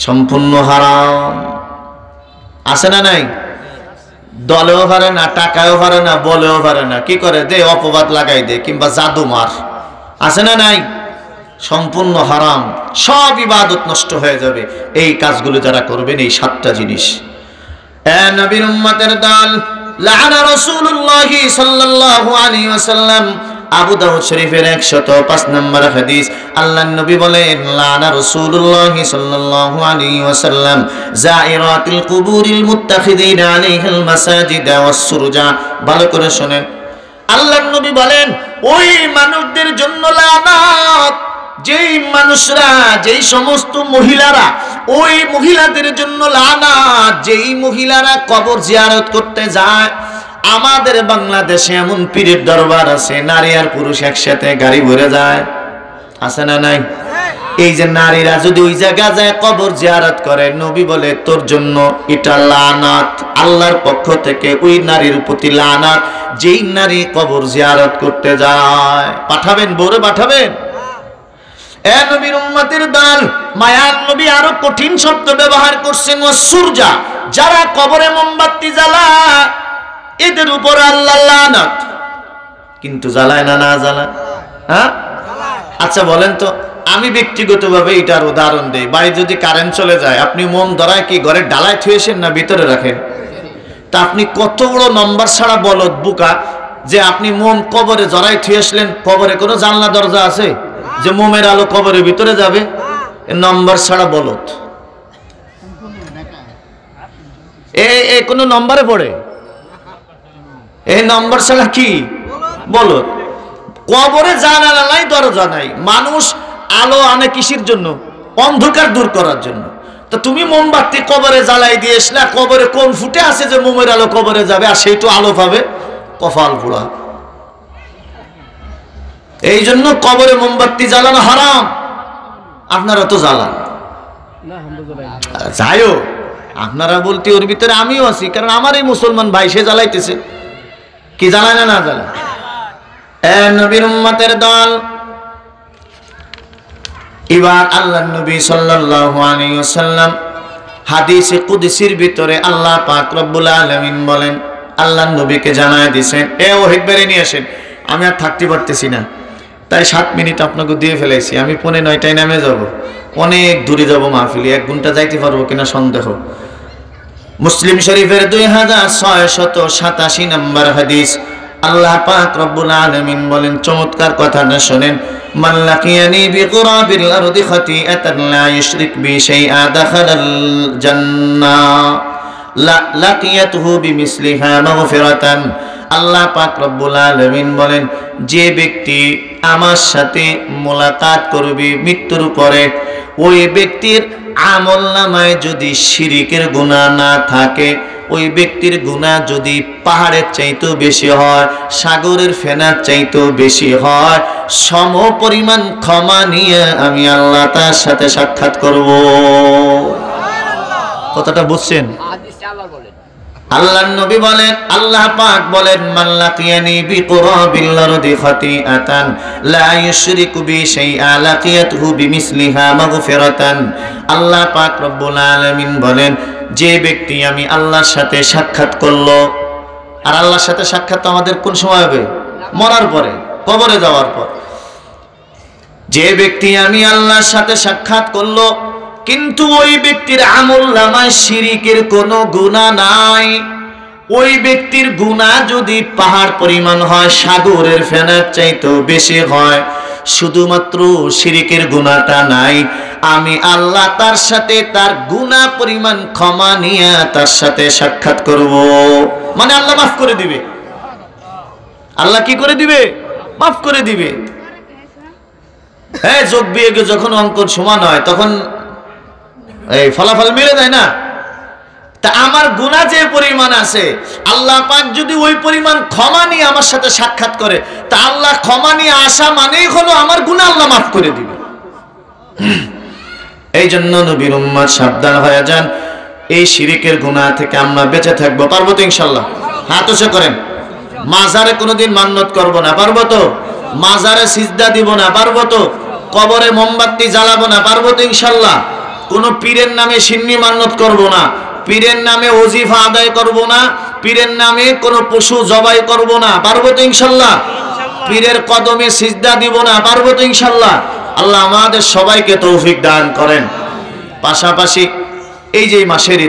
সম্পূর্ণ হারাম। আছে না নাই? দলেও পারে না, টাকাও পারে না, বলেও পারে না, কি করে? দে অপবাদ লাগাই দে, কিংবা জাদু মার। আছে না নাই? সম্পূর্ণ হারাম, সব ইবাদত নষ্ট হয়ে যাবে এই কাজগুলো যারা করবেন, এই সাতটা জিনিস। এ নবীর উম্মতের দল, লাআনা রাসূলুল্লাহ সাল্লাল্লাহু আলাইহি ওয়াসাল্লাম, আবু দাউদ শরীফের 105 নম্বর হাদিস, আল্লাহর নবী বলেন লাআনা রাসূলুল্লাহ সাল্লাল্লাহু আলাইহি ওয়াসাল্লাম যায়রাতিল কুবুরিল মুত্তাখিদিনা আলাইহিল মাসাজিদা ওয়াস সুরজা। ভালো করে শুনেন, আল্লাহর নবী বলেন ওই মানুষদের জন্য লানাত, যেই মানুষরা, যেই সমস্ত মহিলারা, ওই মহিলাদের জন্য লানাত, যেই মহিলারা কবর জিয়ারত করতে যায়। আমাদের বাংলাদেশে এমন পীরের দরবার আছে, নারী আর পুরুষ একসাথে গাড়ি ভরে যায়, আছে না নাই? এই যে নারীরা যদি ওই জায়গা যায় কবর জিয়ারত করে, নবী বলে তোর জন্য এটা লানাত, আল্লাহর পক্ষ থেকে ওই নারীর প্রতি লানাত, যেই নারী কবর জিয়ারত করতে যায়। পাঠাবেন, বউরে পাঠাবেন। এ নবীর উম্মতের দল, মায়ার নবী আরো কঠিন শব্দ ব্যবহার করছেন, ও সূর্যা, যারা কবরে মোমবাতি জ্বালায় এদের উপর আল্লাহ লানাত। কিন্তু জ্বালায় না? না জ্বালায়? হ্যাঁ, আচ্ছা বলেন তো, আমি ব্যক্তিগতভাবে এটার উদাহরণ দেই। বাড়ি যদি কারেন্ট চলে যায়, আপনি মোম ধরায় কি ঘরের ডালায় থুয়েছেন না ভিতরে রাখেন? তা আপনি কত বড় নম্বর ছাড়া বলদ বুকা যে আপনি মোম কবরে জড়াই থুয়ে আসলেন। কবরে কোনো জানলা দরজা আছে যে মোমের আলো কবরের ভিতরে যাবে? নম্বর ছাড়া বলদ। এ কোনো নম্বরে পড়ে? এই নম্বর ছাড়া কি বলদ? কবরে জানালা নাই, দরজা নাই। মানুষ আলো আনে কিসের জন্য? অন্ধকার দূর করার জন্য। তো তুমি মোমবাতি কবরে জ্বালাই দিয়ে আসলে, কবরে কোন ফুটে আছে যে মোমের আলো কবরে যাবে আর সেইটু আলো পাবে? কপাল পোড়া। এই জন্য কবরে মোমবাতি জ্বালানো হারাম। আপনারা তো জ্বালান, যাইও আপনারা বলতে ওর ভিতরে আমিও আছি, কারণ আমার এই মুসলমান ভাই সে জ্বালাইতেছে, কি জ্বালায় না? না জ্বালায়। এ নবীর উম্মতের দল, এবার আল্লাহর নবী সাল্লাল্লাহু আলাইহি ওয়াসাল্লাম হাদিসে কুদসির ভিতরে আল্লাহ পাক রব্বুল আলামিন বলেন, আল্লাহর নবীকে জানায় দিয়েছেন, এ ওহীদ বেরে নিয়ে আসেন, আমি আর থাকতে পারতেছি না, তাই 7 মিনিট আপনাকে দিয়ে ফেলাইছি। আমি 8:45 নামে যাব, অনেক দূরে যাব মাহফিলে, 1 ঘন্টা যাইতে পারবো কিনা সন্দেহ। মুসলিম শরীফের 2687 নম্বর হাদিস। আল্লাহ পাক রব্বুল আলামিন বলেন, চমৎকার কথাটা শুনেন, মান লাকিয়ানি বিকুরাবিল আরদি খাতিআতান লা ইউশরিক বি শাইআ দাখালাল জান্নাহ লাকিয়াতুহু বিমিসলিহা মাগফিরাতান। আল্লাহ পাক রব্বুল আলামিন বলেন, যে ব্যক্তি আমার সাথে মোলাকাত করবে মৃত্যুর পরে, ওই ব্যক্তির আমলনামায় যদি শিরিকের গুনাহ না থাকে, ওই ব্যক্তির গুনাহ যদি পাহাড়ের চাইতেও বেশি হয়, সাগরের ফেনার চাইতেও বেশি হয়, সম পরিমাণ ক্ষমা নিয়ে আমি আল্লাহ তার সাথে সাক্ষাৎ করব। কথাটা বুঝছেন? আল্লাহর নবী বলেন, আল্লাহ পাক বলেন, মান লাকিয়ানি বিকুরাবিল আরদি খাতিআতান লা ইউশরিকু বি শাইআ লাকিয়াতুহু বিমিসলিহা মাগফিরাতান। আল্লাহ পাক রব্বুল আলামিন বলেন, যে ব্যক্তি আমি আল্লাহর সাথে সাক্ষাৎ করলো, আর আল্লাহর সাথে সাক্ষাৎ আমাদের কোন সময় হবে? মরার পরে, কবরে যাওয়ার পর। যে ব্যক্তি আমি আল্লাহর সাথে সাক্ষাৎ করলো, কিন্তু ওই ব্যক্তির আমলনামায় শিরিকের কোনো গুনাহ নাই, ওই ব্যক্তির গুনাহ যদি পাহাড় পরিমাণ হয়, সাগরের ফেনার চাইতেও বেশি হয়, শুধুমাত্র শিরিকের গুনাহটা নাই, আমি আল্লাহ তার সাথে তার গুনাহ পরিমাণ ক্ষমা নিয়ে তার সাথে সাক্ষাৎ করব। মানে আল্লাহ মাফ করে দিবে। আল্লাহ কি করে দিবে? মাফ করে দিবে। হ্যাঁ, যোগ বিয়োগে যখন অঙ্কন সমান হয় তখন এই ফলাফল মিলে যায় না? তা আমার গুনাহ যে পরিমাণ আছে, আল্লাহ পাক যদি ওই পরিমাণ ক্ষমা নিয়ে আমার সাথে সাক্ষাৎ করে, তা আল্লাহ ক্ষমা নিয়ে আসা মানেই হলো আমার গুনাহ আল্লাহ মাফ করে দিবে। এই জন্য নবীর উম্মত সাবধান হয়ে যান, এই শিরিকের গুনাহ থেকে আমরা বেঁচে থাকবো। পারবো তো ইনশাআল্লাহ? হাত উঁচু করেন। মাজারে কোনোদিন মান্নত করব না, পারবো তো? মাজারে সিজদা দিব না, পারবো তো? কবরে মোমবাতি জ্বালাবো না, পারবো তো ইনশাআল্লাহ? কোন পীরের নামে সিন্নি মান্নত করব না, পীরের নামে ওজিফা আদায় করব না, পীরের নামে কোন পশু জবাই করব না, পারবো তো ইনশাআল্লাহ? পীরের কদমে সিজদা দিব না, পারবো তো ইনশাআল্লাহ? আল্লাহ আমাদের সবাইকে তৌফিক দান করেন। পাশাপাশি এই যে মাসের